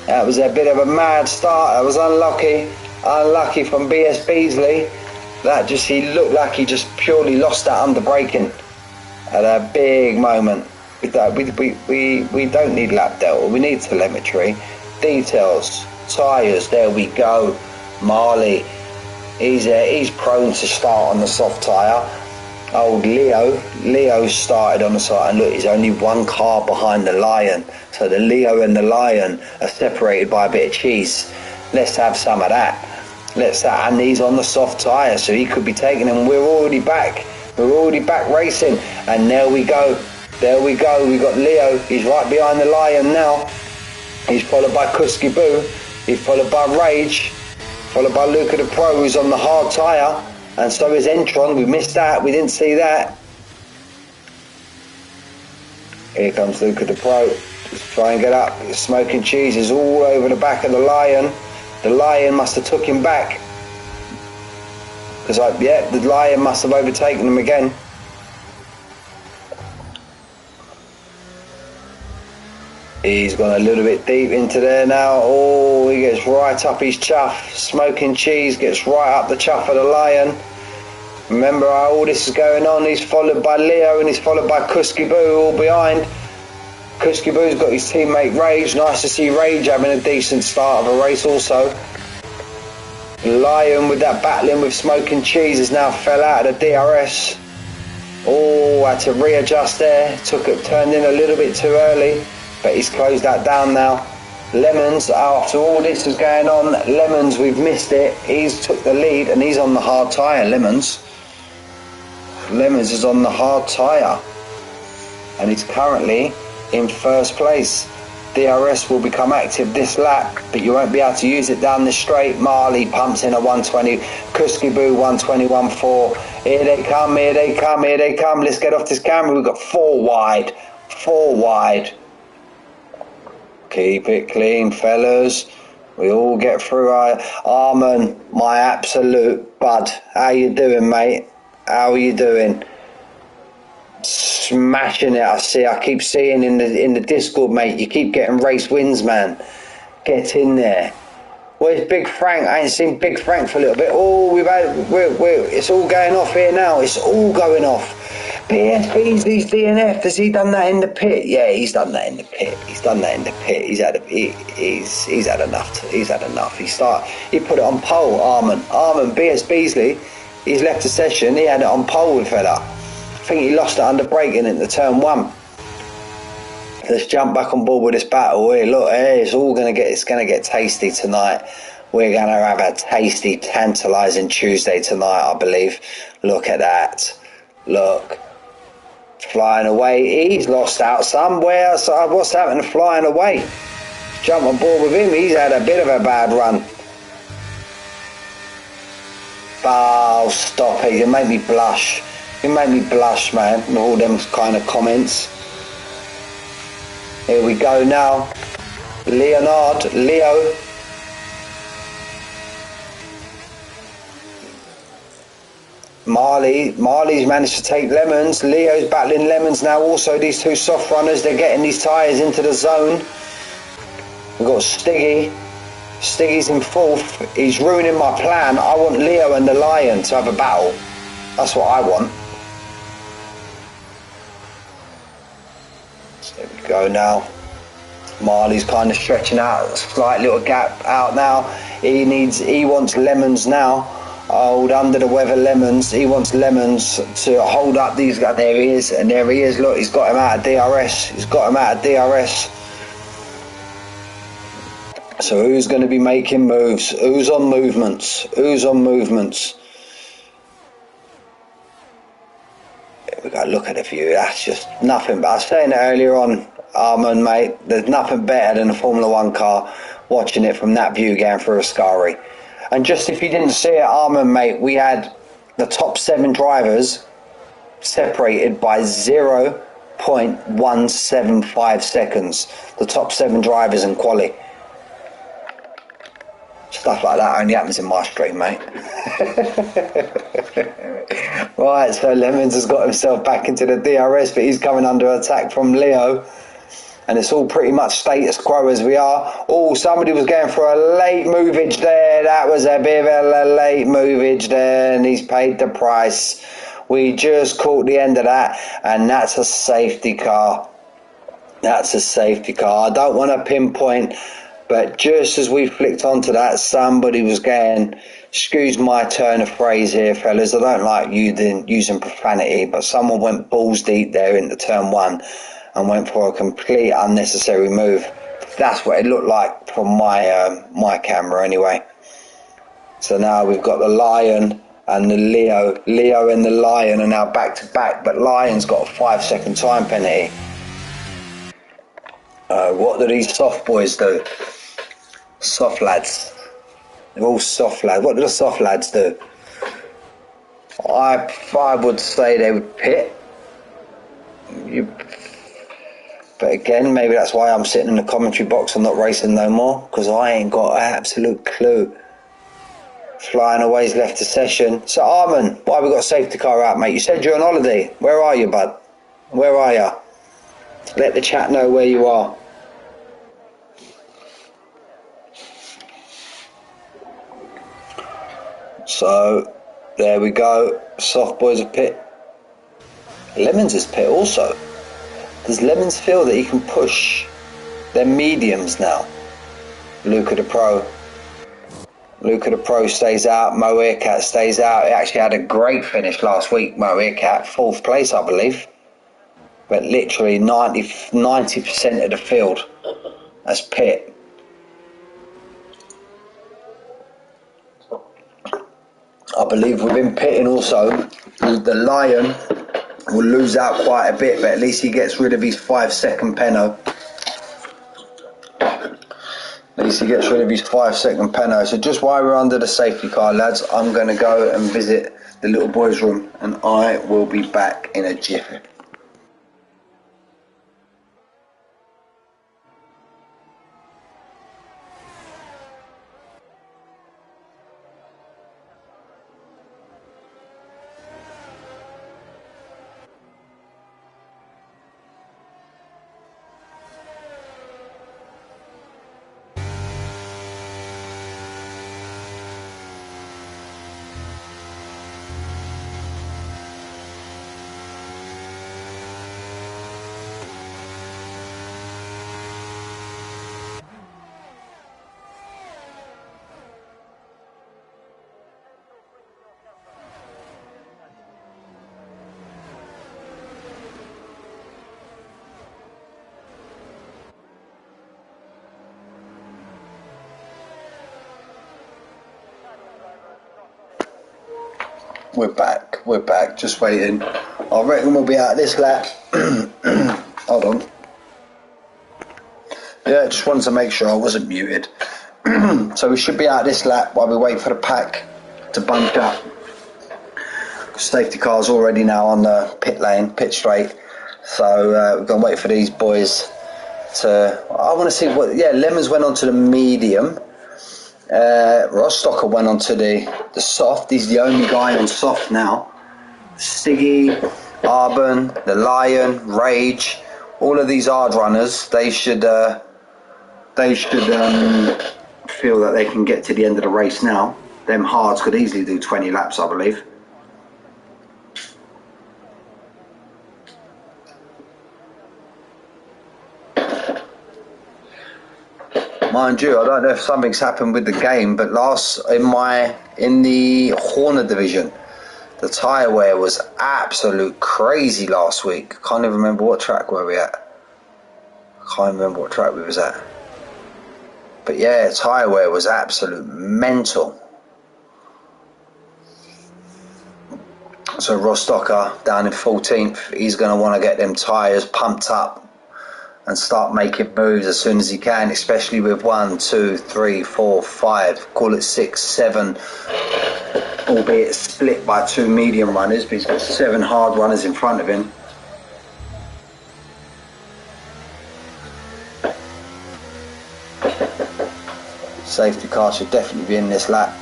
That was a bit of a mad start. That was unlucky from BS Beasley. He looked like he just purely lost that under braking at a big moment. We don't need lap delta, we need telemetry, details, tyres. There we go. Marley, he's prone to start on the soft tyre. Old Leo started on the side, and look, he's only 1 car behind the Lion, so the Leo and the Lion are separated by a bit of cheese. Let's have some of that. And he's on the soft tyre, so he could be taking him. We're already back racing, and there we go. We got Leo. He's right behind the Lion now. He's followed by Kusky Boo. He's followed by Rage, followed by Luca the Pro, who's on the hard tyre, and so is Entron. We missed that. We didn't see that. Here comes Luca the Pro. Just try and get up. His smoking cheese is all over the back of the Lion. The Lion must have took him back, because the Lion must have overtaken him again. He's gone a little bit deep into there now. Oh, he gets right up his chuff. Smoking cheese gets right up the chuff of the Lion. Remember how all this is going on. He's followed by Leo, and he's followed by Kusky Boo all behind. Kusky Boo's got his teammate Rage. Nice to see Rage having a decent start of a race also. Lion, with that battling with Smoking Cheese, has now fell out of the DRS. Oh, had to readjust there. Turned in a little bit too early, but he's closed that down now. Lemons, after all this is going on, Lemons, we've missed it. He's took the lead, and he's on the hard tyre, Lemons is on the hard tyre, and he's currently in first place. DRS will become active this lap, but you won't be able to use it down the straight. Marley pumps in a 120, Kusky Boo 121.4. Here they come. Let's get off this camera. We've got 4 wide. Keep it clean, fellas. We all get through. Armin, my absolute bud. How you doing, mate? How are you doing? Smashing it. I keep seeing in the Discord, mate. You keep getting race wins, man. Get in there. Where's Big Frank? I ain't seen Big Frank for a little bit. Oh, it's all going off here now. It's all going off. Beasley's DNF. Has he done that in the pit? Yeah, he's done that in the pit. He's had enough. He's had enough. He put it on pole. Armin, BS Beasley. He's left the session. He had it on pole, fella. I think he lost it under braking into turn 1. Let's jump back on board with this battle. Here, look, it's gonna get tasty tonight. We're gonna have a tasty, tantalising Tuesday tonight, I believe. Look at that. Look. Flying away. He's lost out somewhere. So what's happened to flying away? Jump on board with him. He's had a bit of a bad run. Oh, stop it. You make me blush. Man, with all them kind of comments. Here we go now. Leo. Marley's managed to take Lemons. Leo's battling Lemons now. Also, these two soft runners, they're getting these tyres into the zone. We've got Stiggy. Stiggy's in fourth. He's ruining my plan. I want Leo and the Lion to have a battle. That's what I want. So there we go now. Marley's kind of stretching out, a slight little gap out now. He wants Lemons now. Old under the weather Lemons. He wants Lemons to hold up these guys. There he is, and there he is. Look, he's got him out of DRS. So who's going to be making moves? Who's on movements? Here we go, look at the view. That's just nothing. But I was saying it earlier on, Armand, mate, there's nothing better than a Formula One car watching it from that view going through Ascari. And just if you didn't see it, Armand, mate, we had the top 7 drivers separated by 0.175 seconds. The top 7 drivers in quali. Stuff like that only happens in my stream, mate. Right, so Lemons has got himself back into the DRS, but he's coming under attack from Leo. And it's all pretty much status quo as we are. Oh, somebody was going for a late movage there. That was a bit of a late movage there, and he's paid the price. We just caught the end of that, and that's a safety car. I don't want to pinpoint, but just as we flicked onto that, somebody was going, excuse my turn of phrase here, fellas, I don't like using profanity, but someone went balls deep there into turn 1 and went for a complete unnecessary move. That's what it looked like from my camera anyway. So now we've got the Lion and the Leo. Leo and the Lion are now back to back, but Lion's got a 5-second time penalty. What do these soft boys do? Soft lads. They're all soft lads. What do the soft lads do? I would say they would pit. But again, maybe that's why I'm sitting in the commentary box and not racing no more, because I ain't got an absolute clue. Flying away's left the session. So Armin, why we got a safety car out, mate? You said you're on holiday. Where are you, bud? Where are you? Let the chat know where you are. So there we go. Soft boys are pit. Lemons is pit also. Does Lemons feel that he can push their mediums now? Luca the Pro stays out. Mo Earcat stays out. He actually had a great finish last week, Mo Earcat, 4th place I believe, but literally 90% of the field as pit. I believe within pitting also, the Lion will lose out quite a bit, but at least he gets rid of his 5-second penno. So just while we're under the safety car, lads, I'm going to go and visit the little boys' room, and I will be back in a jiffy. We're back, just waiting. I reckon we'll be out this lap. Hold on. Yeah, just wanted to make sure I wasn't muted. So we should be out this lap while we wait for the pack to bunch up. Safety car's already now on the pit lane, pit straight. So we're going to wait for these boys I want to see what. Yeah, Lemons went on to the medium. Rostocker went on to the soft. He's the only guy on soft now. Siggy, Arbon, the Lion, Rage, all of these hard runners. They should feel that they can get to the end of the race now. Them hards could easily do 20 laps, I believe. Mind you, I don't know if something's happened with the game, but in the Horner division, the tyre wear was absolute crazy last week. Can't even remember what track were we at. Can't remember what track we was at. But yeah, tyre wear was absolute mental. So Rostocker down in 14th, he's going to want to get them tyres pumped up and start making moves as soon as he can, especially with 1, 2, 3, 4, 5, call it 6, 7, albeit split by 2 medium runners, but he's got 7 hard runners in front of him. Safety car should definitely be in this lap.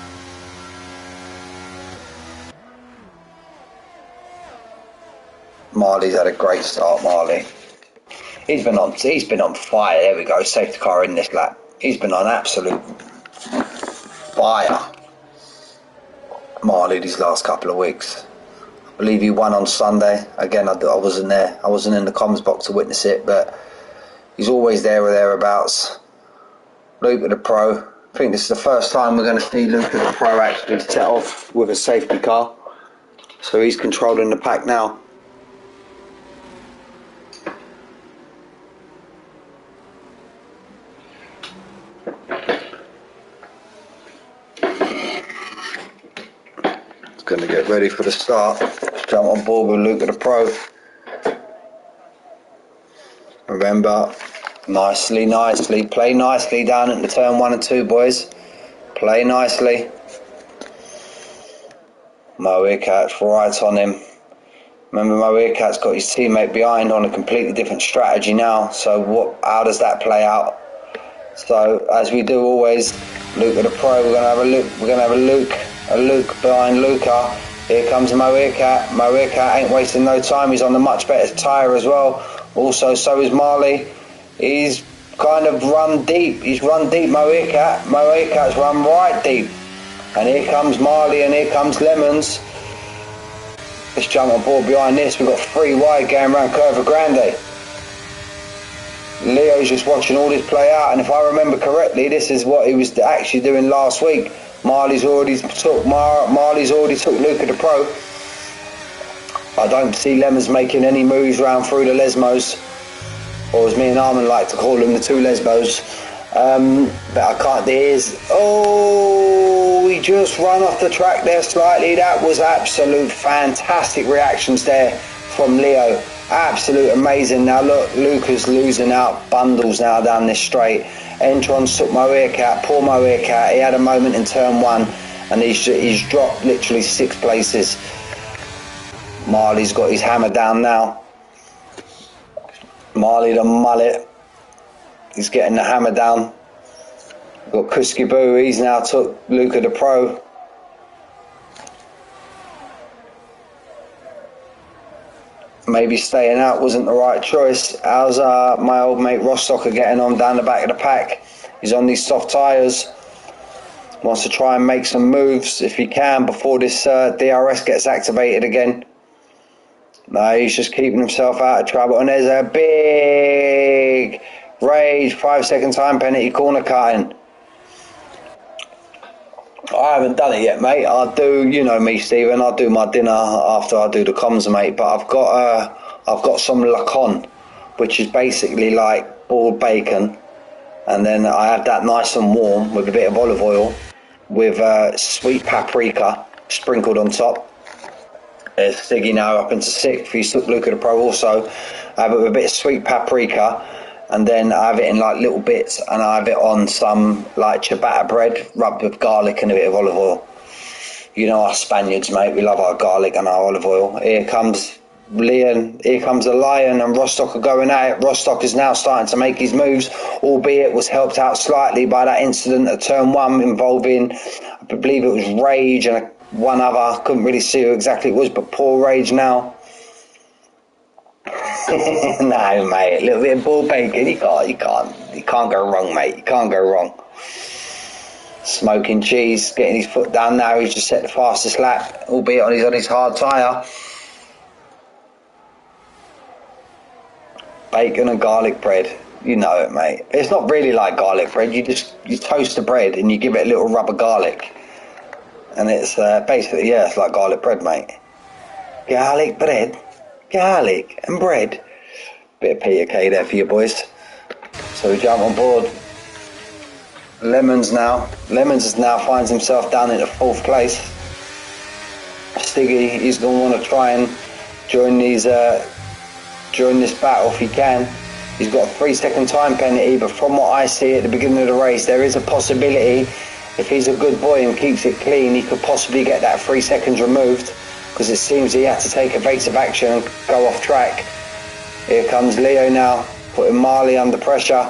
Marley's had a great start, Marley. He's been on fire. There we go. Safety car in this lap. He's been on absolute fire. Marley these last couple of weeks. I believe he won on Sunday. Again, I wasn't there. I wasn't in the comms box to witness it, but he's always there or thereabouts. Luca the Pro. I think this is the first time we're going to see Luca the Pro actually set off with a safety car. So he's controlling the pack now. Going to get ready for the start. Let's jump on board with Luca the Pro. Remember, nicely, play nicely down at the turn 1 and 2, boys. Play nicely. Moircat's right on him. Remember, Moircat's got his teammate behind on a completely different strategy now. So how does that play out? So as we do always, Luca the Pro, we're going to have a Luke behind Luca. Here comes Moircat. Moircat ain't wasting no time. He's on the much better tyre as well. Also, so is Marley. He's kind of run deep. He's run deep, Moircat. Moircat's run right deep. And here comes Marley and here comes Lemons. Let's jump on board behind this. We've got 3 wide going around Curva Grande. Leo's just watching all this play out, and if I remember correctly, this is what he was actually doing last week. Marley's already took Luca the Pro. I don't see Lemons making any moves round through the Lesmos, or as me and Armin like to call them, the 2 Lesbos. But I can't. He just run off the track there slightly. That was absolute fantastic reactions there from Leo. Absolute amazing. Now look, Luca's losing out bundles now down this straight. Entrons took Moircat, poor Moircat. He had a moment in turn 1 and he's dropped literally 6 places. Marley's got his hammer down now. Marley the mullet, he's getting the hammer down. We've got Kuskiboo, he's now took Luca the Pro. Maybe staying out wasn't the right choice. How's my old mate Rostocker getting on down the back of the pack? He's on these soft tyres. Wants to try and make some moves if he can before this DRS gets activated again. No, he's just keeping himself out of trouble. And there's a big Rage 5-second time penalty corner cutting. I haven't done it yet, mate. I do, you know me, Stephen. I do my dinner after I do the comms, mate. But I've got some lacon, which is basically like boiled bacon, and then I have that nice and warm with a bit of olive oil, with sweet paprika sprinkled on top. There's Siggy now up into 6th. He's took Luca the Pro also. I have it with a bit of sweet paprika. And then I have it in like little bits, and I have it on some like ciabatta bread rubbed with garlic and a bit of olive oil. You know us Spaniards, mate, we love our garlic and our olive oil. Here comes Leon, here comes the Lion, and Rostock are going at it. Rostock is now starting to make his moves, albeit was helped out slightly by that incident at turn 1 involving, I believe it was Rage and one other. I couldn't really see who exactly it was, but poor Rage now. No, mate, a little bit of ball bacon. You can't go wrong, mate. You can't go wrong. Smoking Cheese, getting his foot down now. He's just set the fastest lap, albeit on his hard tyre. Bacon and garlic bread, you know it, mate. It's not really like garlic bread. You toast the bread and you give it a little rub of garlic, and it's basically, yeah, it's like garlic bread, mate. Garlic bread, garlic and bread. Bit of Peter K there for you boys. So we jump on board. Lemons now finds himself down in the 4th place. Stiggy, he's going to want to try and join this battle if he can. He's got a 3-second time penalty, but from what I see at the beginning of the race, there is a possibility, if he's a good boy and keeps it clean, he could possibly get that 3 seconds removed, because it seems he had to take evasive action and go off track. Here comes Leo now, putting Marley under pressure.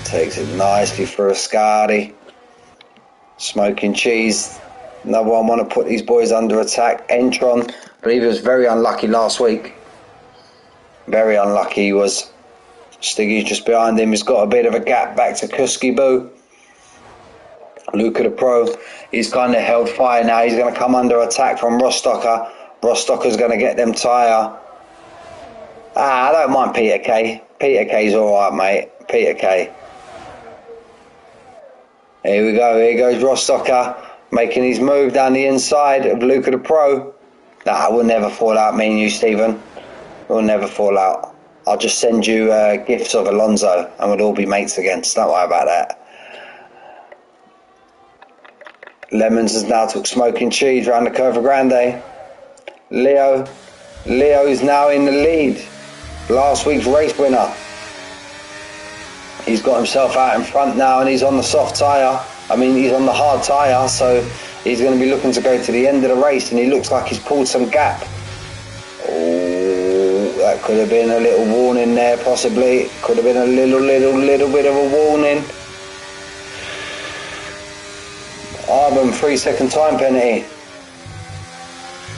Takes it nicely for a Scotty. Smoking Cheese, another one want to put these boys under attack. Entron, I believe he was very unlucky last week. Very unlucky he was. Stiggy's just behind him. He's got a bit of a gap back to Kuski Boo. Luca the Pro, he's kind of held fire now. He's going to come under attack from Rostocker. Rostocker's going to get them tyre. I don't mind Peter K. Peter K's alright, mate. Peter K. Here we go. Here goes Rostocker making his move down the inside of Luca the Pro. Nah, we'll never fall out, me and you, Stephen. We'll never fall out. I'll just send you gifts of Alonso and we'll all be mates again, so don't worry about that. Lemons has now took Smoking Cheese round the Curva Grande. Leo is now in the lead. Last week's race winner. He's got himself out in front now and he's on the soft tyre. I mean, he's on the hard tyre, so he's going to be looking to go to the end of the race, and he looks like he's pulled some gap. Oh, that could have been a little warning there, possibly. Could have been a little bit of a warning. Arbon, 3-second time penalty.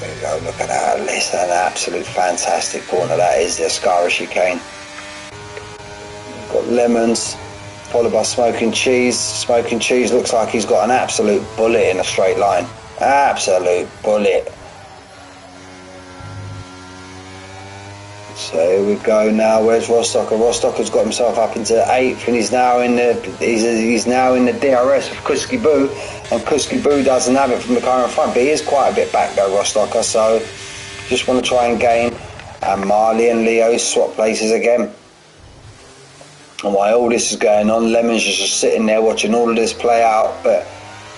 There you go, look at that. It's an absolute fantastic corner that is, the Ascara chicane. Got Lemons, followed by Smoking Cheese. Smoking Cheese looks like he's got an absolute bullet in a straight line. Absolute bullet. So here we go now. Where's Rostocker? Rostocker's got himself up into 8th, and he's now in the DRS of Kuski Boo, and Kuski Boo doesn't have it from the car in front, but he is quite a bit back though, Rostocker. So just want to try and gain. And Marley and Leo swap places again. And while all this is going on, Lemons is just sitting there watching all of this play out, but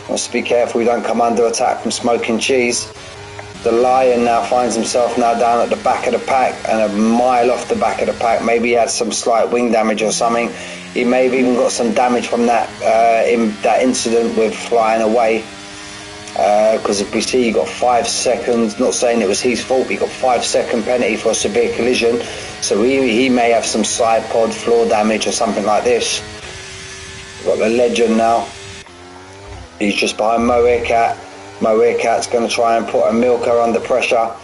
wants to be careful we don't come under attack from Smoking Cheese. The Lion now finds himself now down at the back of the pack and a mile off the back of the pack. Maybe he had some slight wing damage or something. He may have even got some damage from that incident with flying away. Because if we see he got 5 seconds, not saying it was his fault, he got 5-second penalty for a severe collision, so he may have some side pod floor damage or something like this. We've got the Legend now, he's just behind Moecat. Moecat's going to try and put a Milker under pressure.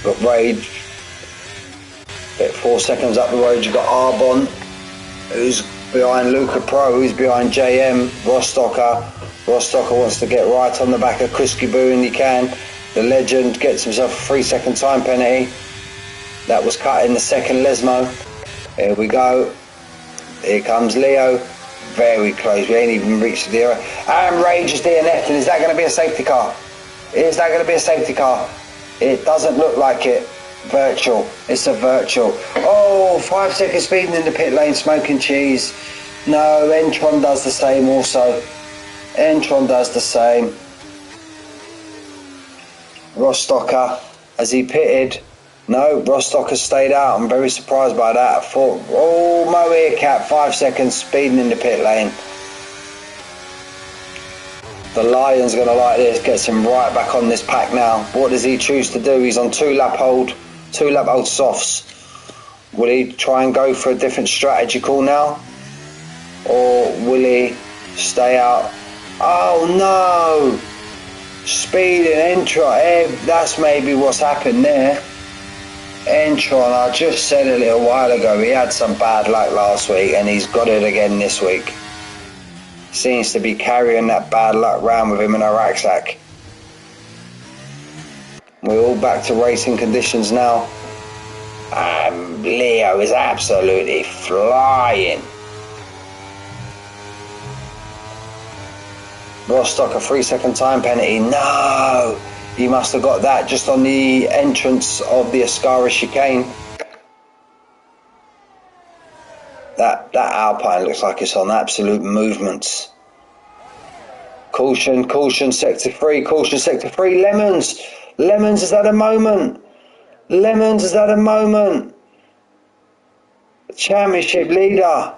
Got Rage, bit 4 seconds up the road. You've got Arbon, who's behind Luca Pro, who's behind JM. Rostocker wants to get right on the back of Kuski Boo, and he can. The Legend gets himself a 3-second time penalty. That was cut in the second Lesmo. Here we go. Here comes Leo. Very close. We ain't even reached the zero. And Rage is DNF. And is that going to be a safety car? Is that going to be a safety car? It doesn't look like it. Virtual. It's a virtual. Oh, 5 seconds speeding in the pit lane. Smoking Cheese. No, Entron does the same also. Entron does the same. Rostocker, has he pitted? No, Rostocker stayed out. I'm very surprised by that. I thought, oh, Moecat, 5 seconds speeding in the pit lane. The Lion's going to like this, gets him right back on this pack now. What does he choose to do? He's on two lap hold softs. Will he try and go for a different strategy call now? Or will he stay out? Oh no! Speed and Entron, that's maybe what's happened there. Entron, I just said a little while ago, he had some bad luck last week and he's got it again this week. Seems to be carrying that bad luck round with him in a rucksack. We're all back to racing conditions now. Leo is absolutely flying. Rostock, a 3-second time penalty. No! He must have got that just on the entrance of the Ascara chicane. That Alpine looks like it's on absolute movements. Caution, sector 3, Lemons! Lemons is at a moment. Championship leader.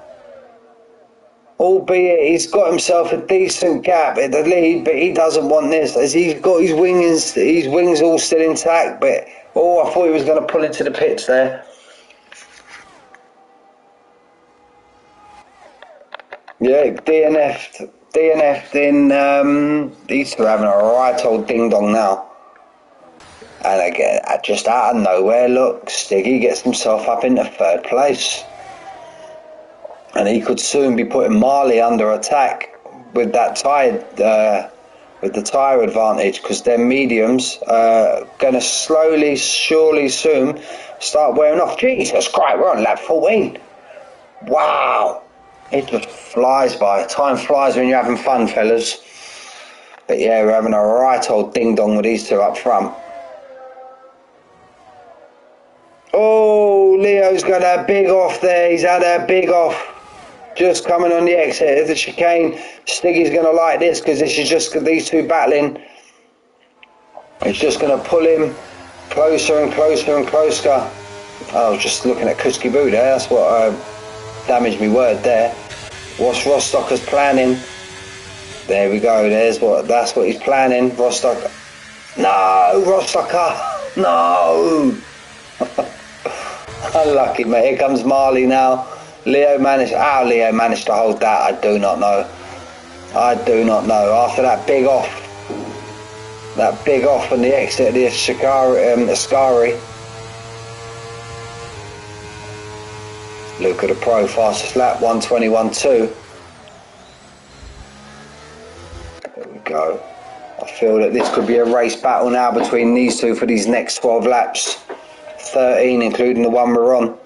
Albeit he's got himself a decent gap at the lead, but he doesn't want this, as he's got his wings all still intact. But I thought he was going to pull into the pits there. Yeah, DNF'd in. These two are having a right old ding dong now. And again, just out of nowhere, look, Stiggy gets himself up into third place. And he could soon be putting Marley under attack with that with the tyre advantage, because their mediums are going to slowly, surely soon start wearing off. Jesus Christ, we're on lap 14. Wow. It just flies by. Time flies when you're having fun, fellas. But yeah, we're having a right old ding-dong with these two up front. Oh, Leo's got a big off there. He's had a big off. Just coming on the exit of the chicane. Stiggy's going to like this, because this is just these two battling. It's just going to pull him closer and closer and closer. I was just looking at Kuski Boo there. That's what damaged me word there. What's Rostocker's planning? There we go. That's what he's planning. Rostocker. No, Rostocker. No. Unlucky, mate. Here comes Marley now. Leo managed to hold that. I do not know. After that big off on the exit of the Ascari. Look at the pro, fastest lap, 1:21.2. There we go. I feel that this could be a race battle now between these two for these next 12 laps. 13, including the one we're on.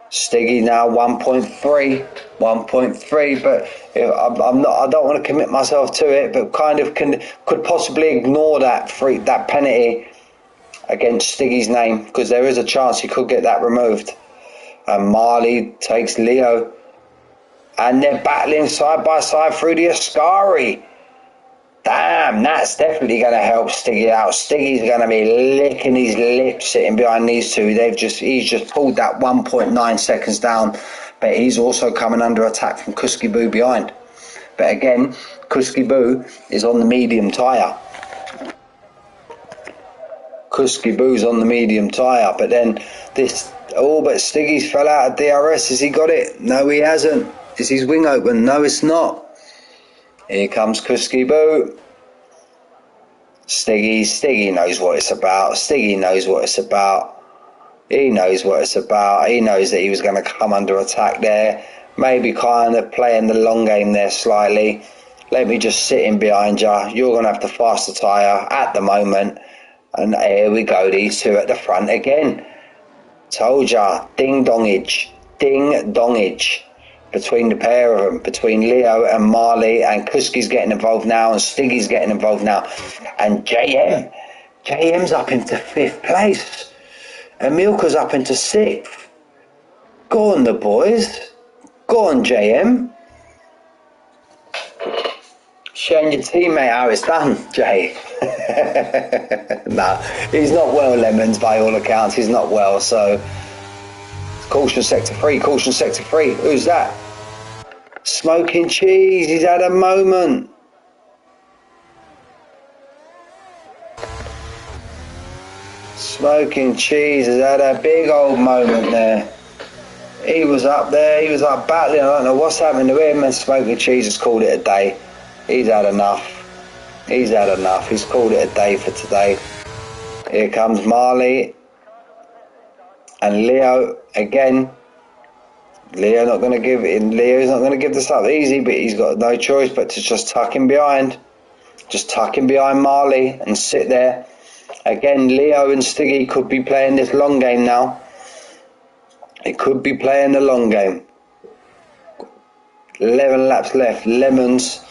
Stiggy now 1.3, but I don't want to commit myself to it, but kind of could possibly ignore that penalty against Stiggy's name, because there is a chance he could get that removed. And Marley takes Leo, and they're battling side by side through the Ascari. Damn, that's definitely going to help Stiggy out. Stiggy's going to be licking his lips sitting behind these two. He's just pulled that 1.9 seconds down, but he's also coming under attack from Kuski Boo behind. But again, Kuski Boo is on the medium tyre. Kuski Boo's on the medium tyre, but then but Stiggy's fell out of DRS. Has he got it? No, he hasn't. Is his wing open? No, it's not. Here comes Kuski Boo. Stiggy knows what it's about. He knows what it's about. He knows that he was going to come under attack there. Maybe kind of playing the long game there slightly. Let me just sit in behind you. You're going to have to fast the tyre at the moment. And here we go, these two at the front again. Told ya, ding-dongage between the pair of them, between Leo and Marley, and Kuski's getting involved now, and Stiggy's getting involved now, and JM's up into 5th place, and Milka's up into 6th. Go on, the boys. Go on, JM. Showing your teammate how it's done, Jay. No, he's not well, Lemons, by all accounts. He's not well, so caution sector 3. Who's that? Smoking Cheese, he's had a moment. Smoking Cheese has had a big old moment there. He was up there, he was like battling. I don't know what's happening to him, and Smoking Cheese has called it a day. He's had enough. He's had enough. He's called it a day for today. Here comes Marley and Leo again. Leo's not going to give this up easy, but he's got no choice but to just tuck him behind. Just tuck him behind Marley and sit there. Again, Leo and Stiggy could be playing this long game now. It could be playing the long game. 11 laps left. Lemons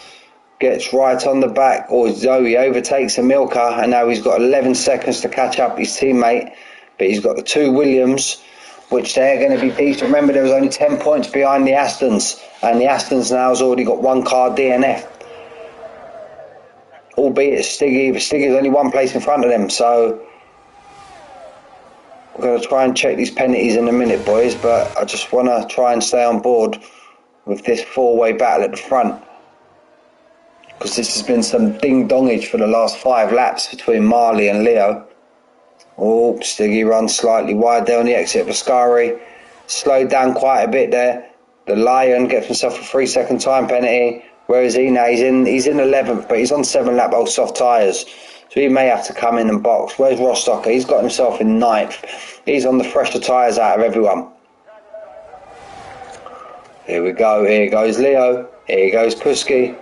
gets right on the back, or Zoe overtakes a Milker, and now he's got 11 seconds to catch up his teammate. But he's got the two Williams, which they're going to be decent. Remember, there was only 10 points behind the Astons, and the Astons now has already got one car DNF. Albeit Stiggy, but Stiggy's only one place in front of them, so we're going to try and check these penalties in a minute, boys, but I just want to try and stay on board with this four-way battle at the front, because this has been some ding-dongage for the last 5 laps between Marley and Leo. Oh, Stiggy runs slightly wide there on the exit of Ascari. Slowed down quite a bit there. The Lion gets himself a 3-second time penalty. Where is he now? He's in 11th, but he's on 7-lap old soft tyres. So he may have to come in and box. Where's Rostocker? He's got himself in 9th. He's on the fresher tyres out of everyone. Here we go. Here goes Leo. Here goes Kuski.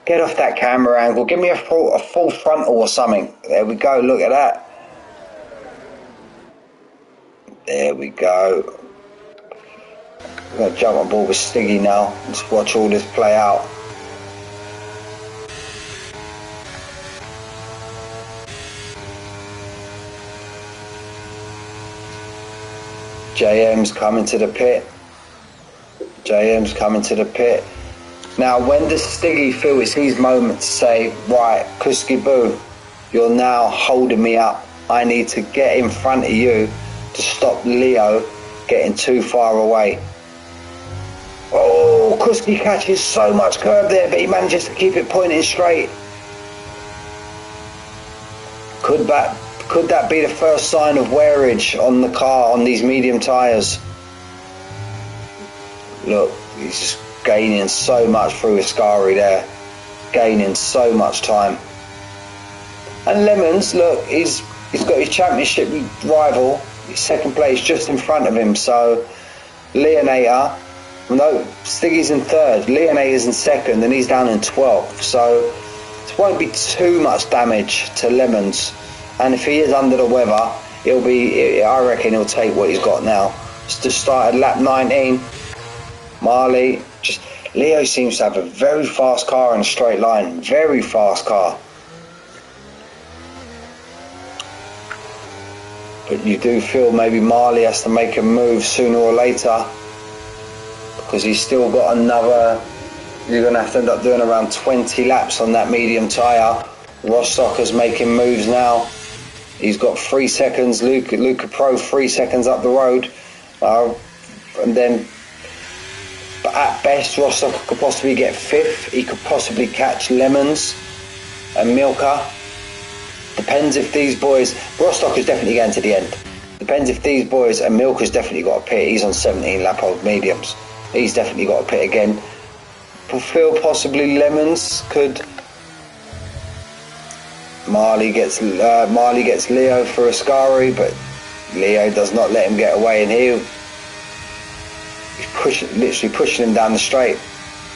Get off that camera angle. Give me a full frontal or something. There we go. Look at that. There we go. I'm going to jump on board with Stiggy now. Just watch all this play out. JM's coming to the pit. JM's coming to the pit. Now, when does Stiggy feel it's his moment to say, right, Kuski Boo, you're now holding me up. I need to get in front of you to stop Leo getting too far away. Oh, Kuski catches so much curve there, but he manages to keep it pointing straight. Could that be the first sign of wearage on the car, on these medium tyres? Look, he's just gaining so much through Ascari there. Gaining so much time. And Lemons, look, he's got his championship rival, his second place just in front of him. So Leonator, no, Stiggy's in 3rd, Leonator's in 2nd, and he's down in 12th. So it won't be too much damage to Lemons. And if he is under the weather, I reckon he'll take what he's got now. Just started lap 19. Marley, Leo seems to have a very fast car in a straight line. Very fast car. But you do feel maybe Marley has to make a move sooner or later, because he's still got another. You're going to have to end up doing around 20 laps on that medium tyre. Rostocker's making moves now. He's got 3 seconds. Luca Pro 3 seconds up the road, and then. But at best, Rostocker could possibly get 5th. He could possibly catch Lemons and Milka. Depends if these boys. Rostocker's definitely getting to the end. Depends if these boys, and Milka's definitely got a pit. He's on 17 lap old mediums. He's definitely got a pit again. I feel possibly Lemons could. Marley gets Leo for Ascari, but Leo does not let him get away, and he's literally pushing him down the straight.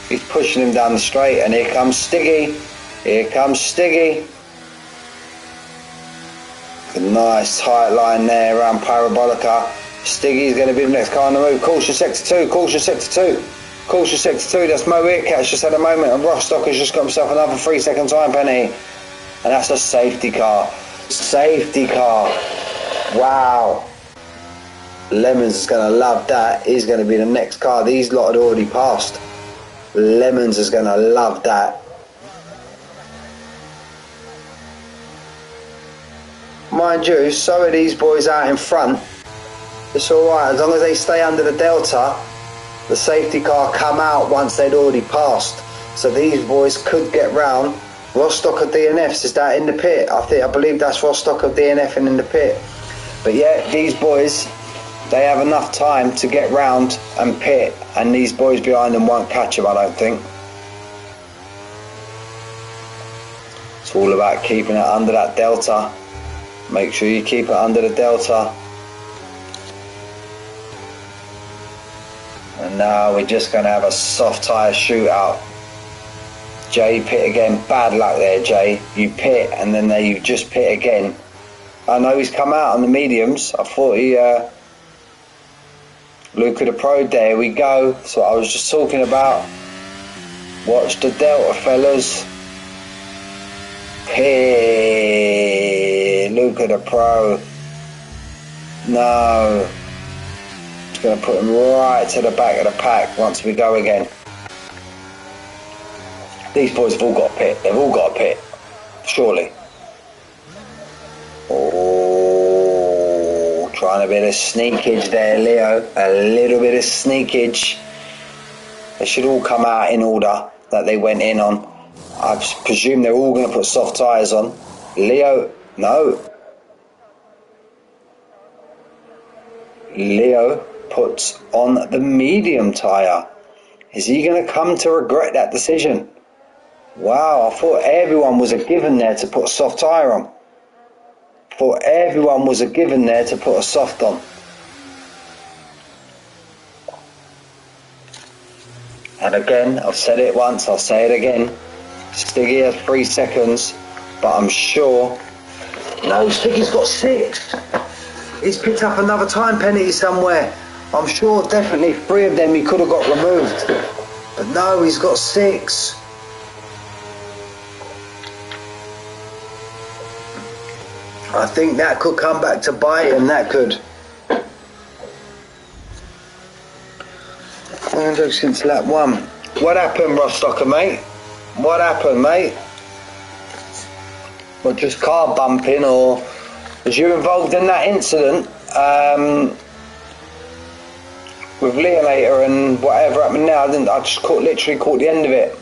He's pushing him down the straight, and here comes Stiggy. Here comes Stiggy. A nice tight line there around Parabolica. Stiggy's going to be the next car on the move. Caution sector 2, caution sector 2. Caution sector 2, that's Mo Earcat's just had a moment, and Rostocker's just got himself another 3-second time penalty. And that's a safety car. Safety car. Wow. Lemons is going to love that. He's going to be the next car. These lot had already passed. Lemons is going to love that. Mind you, so are these boys out in front. It's alright, as long as they stay under the delta, the safety car come out once they'd already passed. So these boys could get round. Rostocker DNFs, is that in the pit? I believe that's Rostocker DNFing in the pit. But yeah, these boys, they have enough time to get round and pit, and these boys behind them won't catch them, I don't think. It's all about keeping it under that delta. Make sure you keep it under the delta. And now we're just going to have a soft tyre shootout. Jay pit again. Bad luck there, Jay. You pit and then you just pit again. I know he's come out on the mediums. I thought he... Luca the Pro, there we go. That's what I was just talking about. Watch the delta, fellas. Hey, Luca the Pro. No. It's going to put him right to the back of the pack once we go again. These boys have all got a pit. They've all got a pit. Surely. Oh, trying a bit of sneakage there, Leo. A little bit of sneakage. They should all come out in order that they went in on. I presume they're all going to put soft tyres on. Leo, no. Leo puts on the medium tyre. Is he going to come to regret that decision? Wow, I thought everyone was a given there to put a soft tyre on. Thought everyone was a given there to put a soft on. And again, I've said it once, I'll say it again. Stiggy has 3 seconds, but I'm sure... No, Stiggy's got 6. He's picked up another time penalty somewhere. I'm sure definitely 3 of them he could have got removed. But no, he's got 6. I think that could come back to bite him, that could. And since lap 1. What happened, Rostocker, mate? What happened, mate? Well, just car bumping, or was you involved in that incident with Leonator and whatever happened now? I just literally caught the end of it.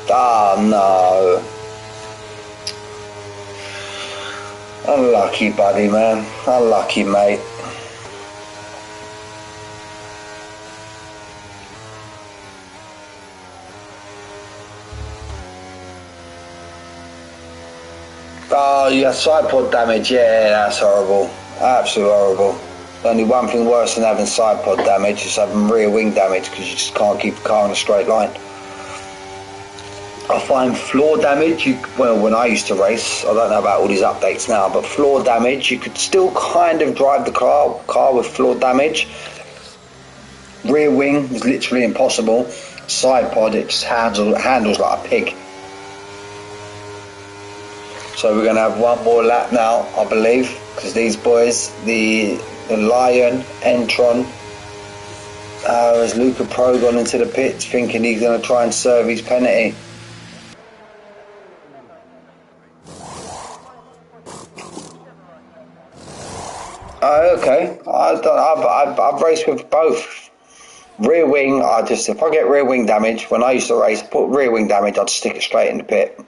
Ah, no. Unlucky, buddy, man. Unlucky, mate. Oh, you have side pod damage. Yeah, that's horrible. Absolutely horrible. Only one thing worse than having side pod damage is having rear wing damage, because you just can't keep the car in a straight line. I find floor damage, well, when I used to race, I don't know about all these updates now, but floor damage, you could still kind of drive the car with floor damage. Rear wing is literally impossible. Side pod, it just handles like a pig. So we're going to have one more lap now, I believe, because these boys, the Lion, Entron, has Luca Pro gone into the pits thinking he's going to try and serve his penalty. Oh, okay. I've raced with both. Rear wing, if I get rear wing damage, when I used to race, put rear wing damage, I'd stick it straight in the pit.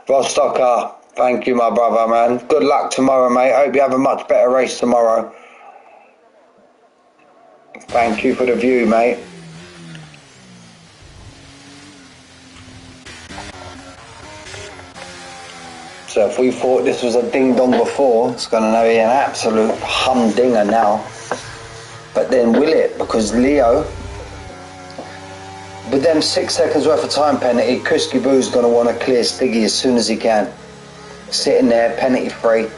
Rostocker, thank you, my brother, man. Good luck tomorrow, mate. Hope you have a much better race tomorrow. Thank you for the view, mate. So if we thought this was a ding-dong before, it's going to be an absolute humdinger now. But then will it? Because Leo, with them 6 seconds worth of time penalty, Kuski Boo's going to want to clear Stiggy as soon as he can. Sitting there, penalty free.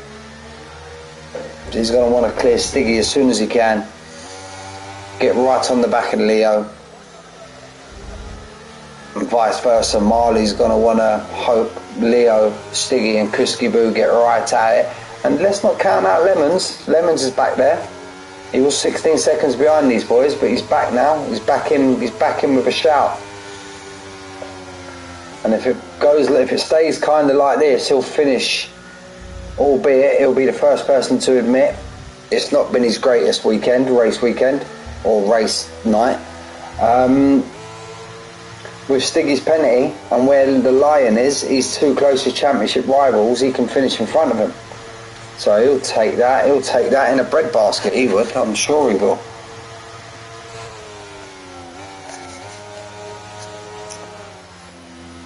He's going to want to clear Stiggy as soon as he can. Get right on the back of Leo. And vice versa, Marley's going to want to hope Leo, Stiggy and Kuski Boo get right at it. And let's not count out Lemons. Lemons is back there. He was 16 seconds behind these boys, but he's back now. He's back in with a shout. And if it stays kind of like this, he'll finish. Albeit he'll be the first person to admit it's not been his greatest race weekend or race night. with Stiggy's penalty and where the Lion is, he's too close to championship rivals, he can finish in front of him. So he'll take that in a breadbasket, he would, I'm sure he will.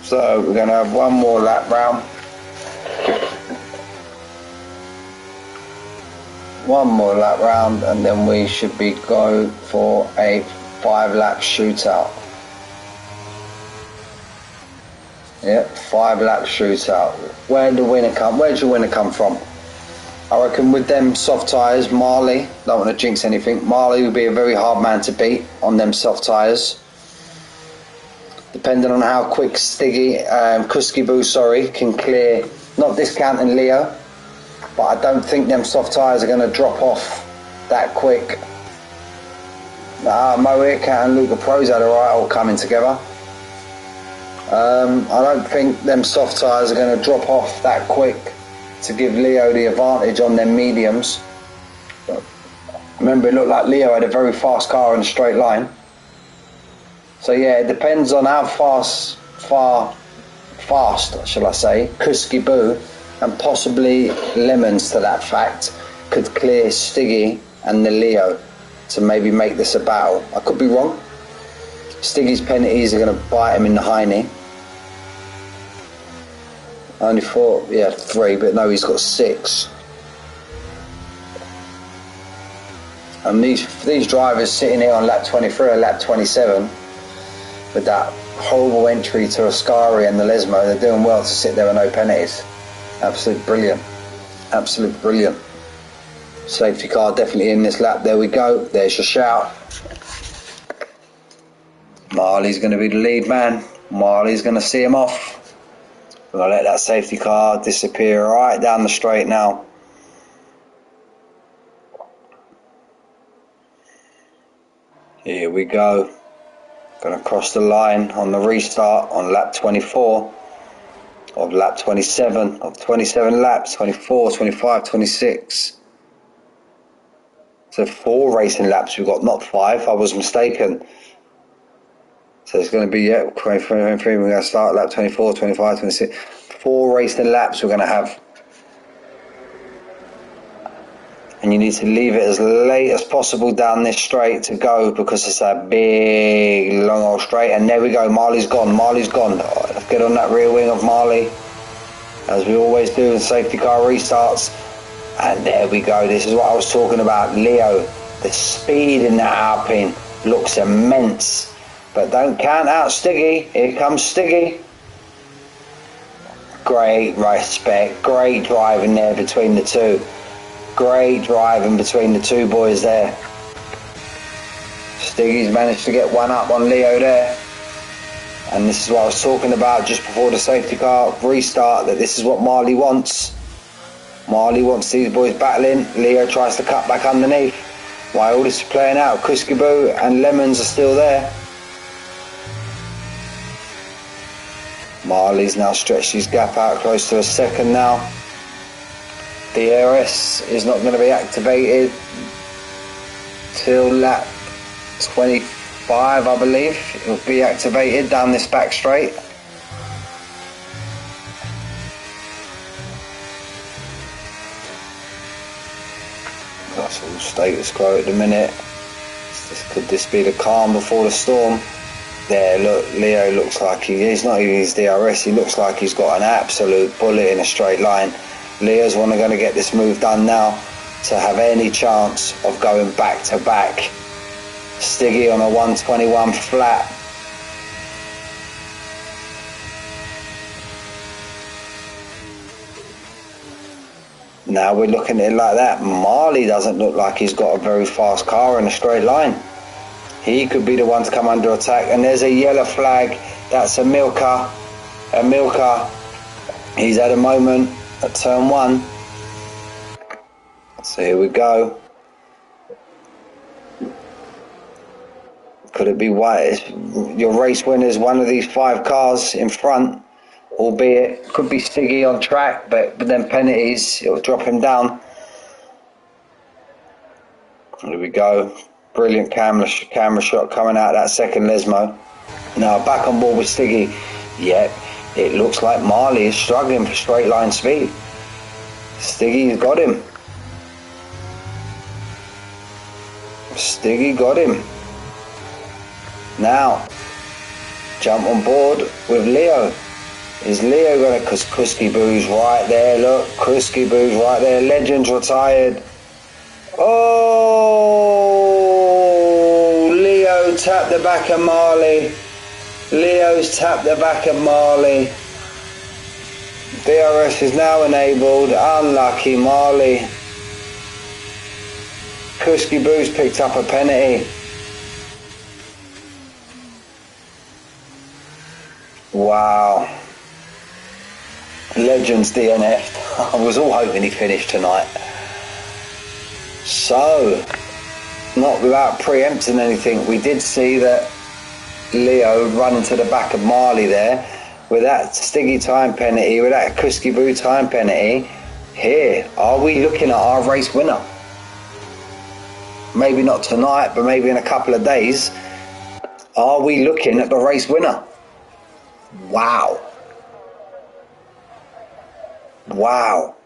So we're going to have one more lap round. One more lap round and then we should be go for a 5-lap shootout. Yep, 5-lap shootout. Where'd your winner come from? I reckon with them soft tyres, Marley, don't want to jinx anything, Marley would be a very hard man to beat on them soft tyres. Depending on how quick Stiggy, Kuskiboo, can clear, not discounting Leo, but I don't think them soft tyres are going to drop off that quick. Mohica and Luca Pro's had alright all coming together. I don't think them soft tyres are going to drop off that quick to give Leo the advantage on them mediums. But remember, it looked like Leo had a very fast car in a straight line. So yeah, it depends on how fast, shall I say, Kuskiboo and possibly Lemons to that fact could clear Stiggy and the Leo to maybe make this a battle. I could be wrong. Stiggy's penalties are going to bite him in the hiney. I only thought, yeah, 3, but no, he's got 6. And these drivers sitting here on lap 23 or lap 27 with that horrible entry to Ascari and the Lesmo, they're doing well to sit there with no penalties. Absolute brilliant. Absolute brilliant. Safety car definitely in this lap. There we go. There's your shout. Marley's going to be the lead man. Marley's going to see him off. We're going to let that safety car disappear right down the straight now. Here we go. Going to cross the line on the restart on lap 24 of lap 27 of 27 laps, 24, 25, 26. So 4 racing laps we've got, not 5. I was mistaken. So it's going to be, yeah, 23, we're going to start lap 24, 25, 26. 4 racing laps we're going to have. And you need to leave it as late as possible down this straight to go because it's a big, long old straight. And there we go, Marley's gone, Marley's gone. Right, let's get on that rear wing of Marley, as we always do in safety car restarts. And there we go, this is what I was talking about. Leo, the speed in that Alpine looks immense. But don't count out Stiggy. Here comes Stiggy. Great respect, great driving there between the two. Great driving between the two boys there. Stiggy's managed to get one up on Leo there. And this is what I was talking about just before the safety car restart, that this is what Marley wants. Marley wants these boys battling. Leo tries to cut back underneath. While all this is playing out, Kuskiboo and Lemons are still there. Marley's now stretched his gap out close to a second now. The DRS is not going to be activated till lap 25, I believe. It will be activated down this back straight. That's all status quo at the minute. Could this be the calm before the storm? There, look, Leo looks like he's not even his DRS, he looks like he's got an absolute bullet in a straight line. Leo's going to get this move done now to have any chance of going back to back. Stiggy on a 121 flat. Now we're looking at it like that. Marley doesn't look like he's got a very fast car in a straight line. He could be the one to come under attack. And there's a yellow flag. That's a Milka. A Milka. He's had a moment at turn 1. So here we go. Could it be white? Your race winner's one of these 5 cars in front, albeit could be Stiggy on track, but then penalties, it'll drop him down. Here we go. Brilliant camera shot coming out of that second Lesmo. Now back on board with Stiggy. Yep, it looks like Marley is struggling for straight line speed. Stiggy's got him. Stiggy got him. Now, jump on board with Leo. Is Leo gonna, because Kuski Boo's right there, look, Kuski Boo's right there, Legends retired. Oh, Leo tapped the back of Marley. Leo's tapped the back of Marley. DRS is now enabled, unlucky Marley. Kuski Boo's picked up a penalty. Wow. Legends DNF'd. I was all hoping he finished tonight. So, not without preempting anything, we did see that Leo run into the back of Marley there with that Stiggy time penalty, with that Kuski Boo time penalty. Here, are we looking at our race winner? Maybe not tonight, but maybe in a couple of days. Are we looking at the race winner? Wow. Wow.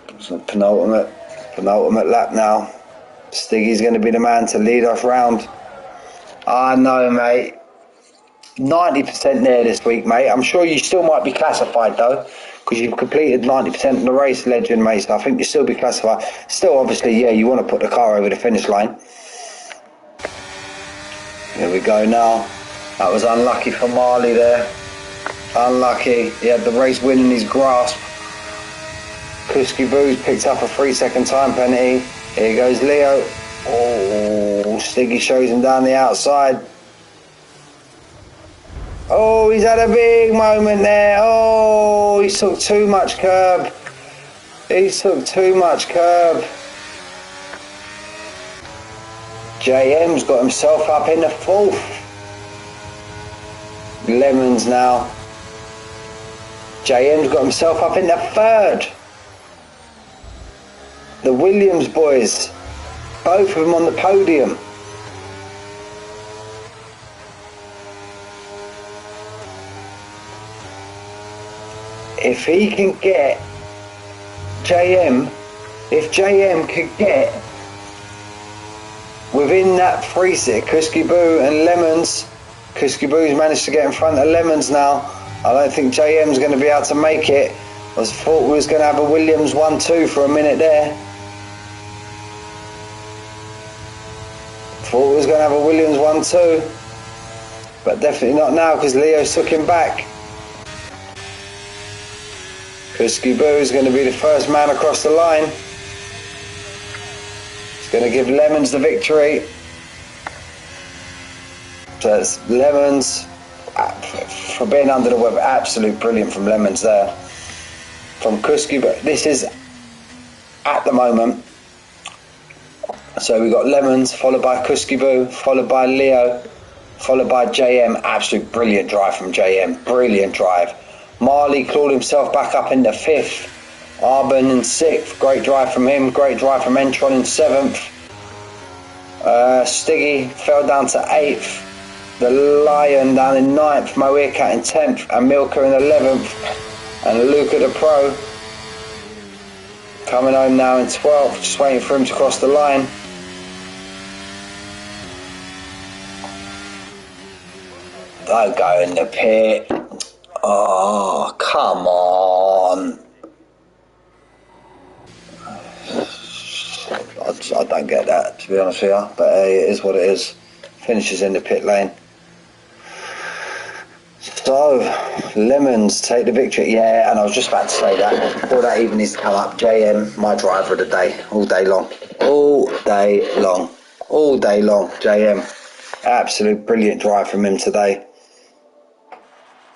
It's a penultimate lap now. Stiggy's going to be the man to lead us round. I know, mate. 90% there this week, mate. I'm sure you still might be classified though, because you've completed 90% of the race, Legend, mate. So I think you'll still be classified. Still, obviously, yeah, you want to put the car over the finish line. Here we go now. That was unlucky for Marley there. Unlucky. He had the race win in his grasp. Kuski Boo's picked up a 3-second time penalty. Here goes Leo. Oh, Stiggy shows him down the outside. Oh, he's had a big moment there. Oh, he took too much curb. He took too much curb. JM's got himself up in the 4th. Lemons now. JM's got himself up in the 3rd. The Williams boys, both of them on the podium. If he can get JM, if JM could get within that 3-6, Kuski Boo and Lemons, Kuski Boo's managed to get in front of Lemons now. I don't think JM's going to be able to make it. I thought we was going to have a Williams 1-2 for a minute there. Thought we was going to have a Williams 1-2. But definitely not now, because Leo's took him back. Kuski Boo is going to be the first man across the line. He's going to give Lemons the victory. So it's Lemons, for being under the weather, absolute brilliant from Lemons there. From Kuski Boo, this is at the moment. So we got Lemons, followed by Kuski Boo, followed by Leo, followed by JM. Absolute brilliant drive from JM, brilliant drive. Marley clawed himself back up in the 5th. Arbon in 6th. Great drive from him. Great drive from Entron in 7th. Stiggy fell down to 8th. The Lion down in 9th. Moeerkat in 10th. And Milka in 11th. And Luca the Pro coming home now in 12th. Just waiting for him to cross the line. Don't go in the pit. Oh, come on. I don't get that, to be honest with you, but it is what it is. Finishes in the pit lane. So, Lemons take the victory. Yeah, and I was just about to say that. Before that even needs to come up, JM, my driver of the day, all day long. All day long. All day long, JM. Absolute brilliant drive from him today.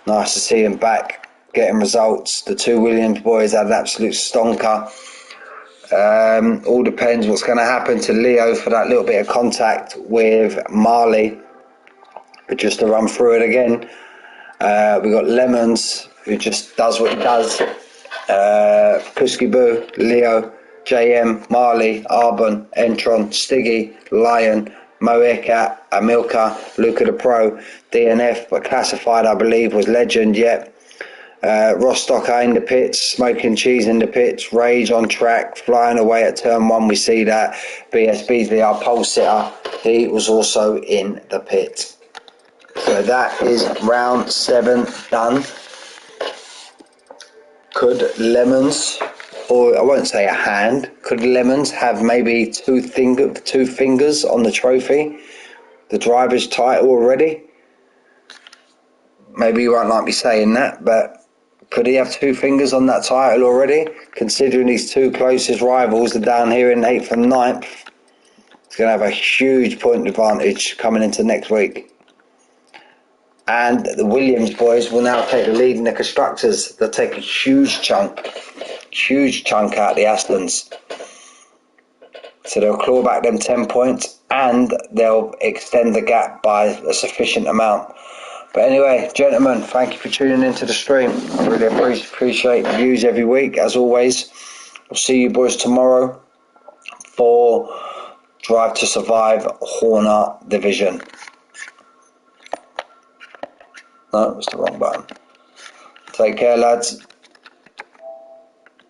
Nice to see him back, getting results. The two Williams boys had an absolute stonker. All depends what's going to happen to Leo for that little bit of contact with Marley. But just to run through it again, we got Lemons, who just does what he does. Kuski Boo, Leo, JM, Marley, Arbon, Entron, Stiggy, Lion, Moeka, Amilcar, Luca the Pro, DNF, but classified I believe was Legend, yep. Rostocker in the pits, Smoking Cheese in the pits, Rage on track, flying away at turn 1, we see that. BS Beasley, our pole sitter, he was also in the pit. So that is round 7 done. Could Lemons, or I won't say a hand, could Lemons have maybe two fingers on the trophy, the driver's title already? Maybe you won't like me saying that, but could he have 2 fingers on that title already? Considering his 2 closest rivals are down here in 8th and 9th, he's going to have a huge point advantage coming into next week. And the Williams boys will now take the lead in the constructors. They'll take a huge chunk out the Astons. So they'll claw back them 10 points and they'll extend the gap by a sufficient amount. But anyway, gentlemen, thank you for tuning into the stream. I really appreciate the views every week, as always. I'll see you boys tomorrow for Drive to Survive Horner Division. No, it's the wrong button. Take care, lads.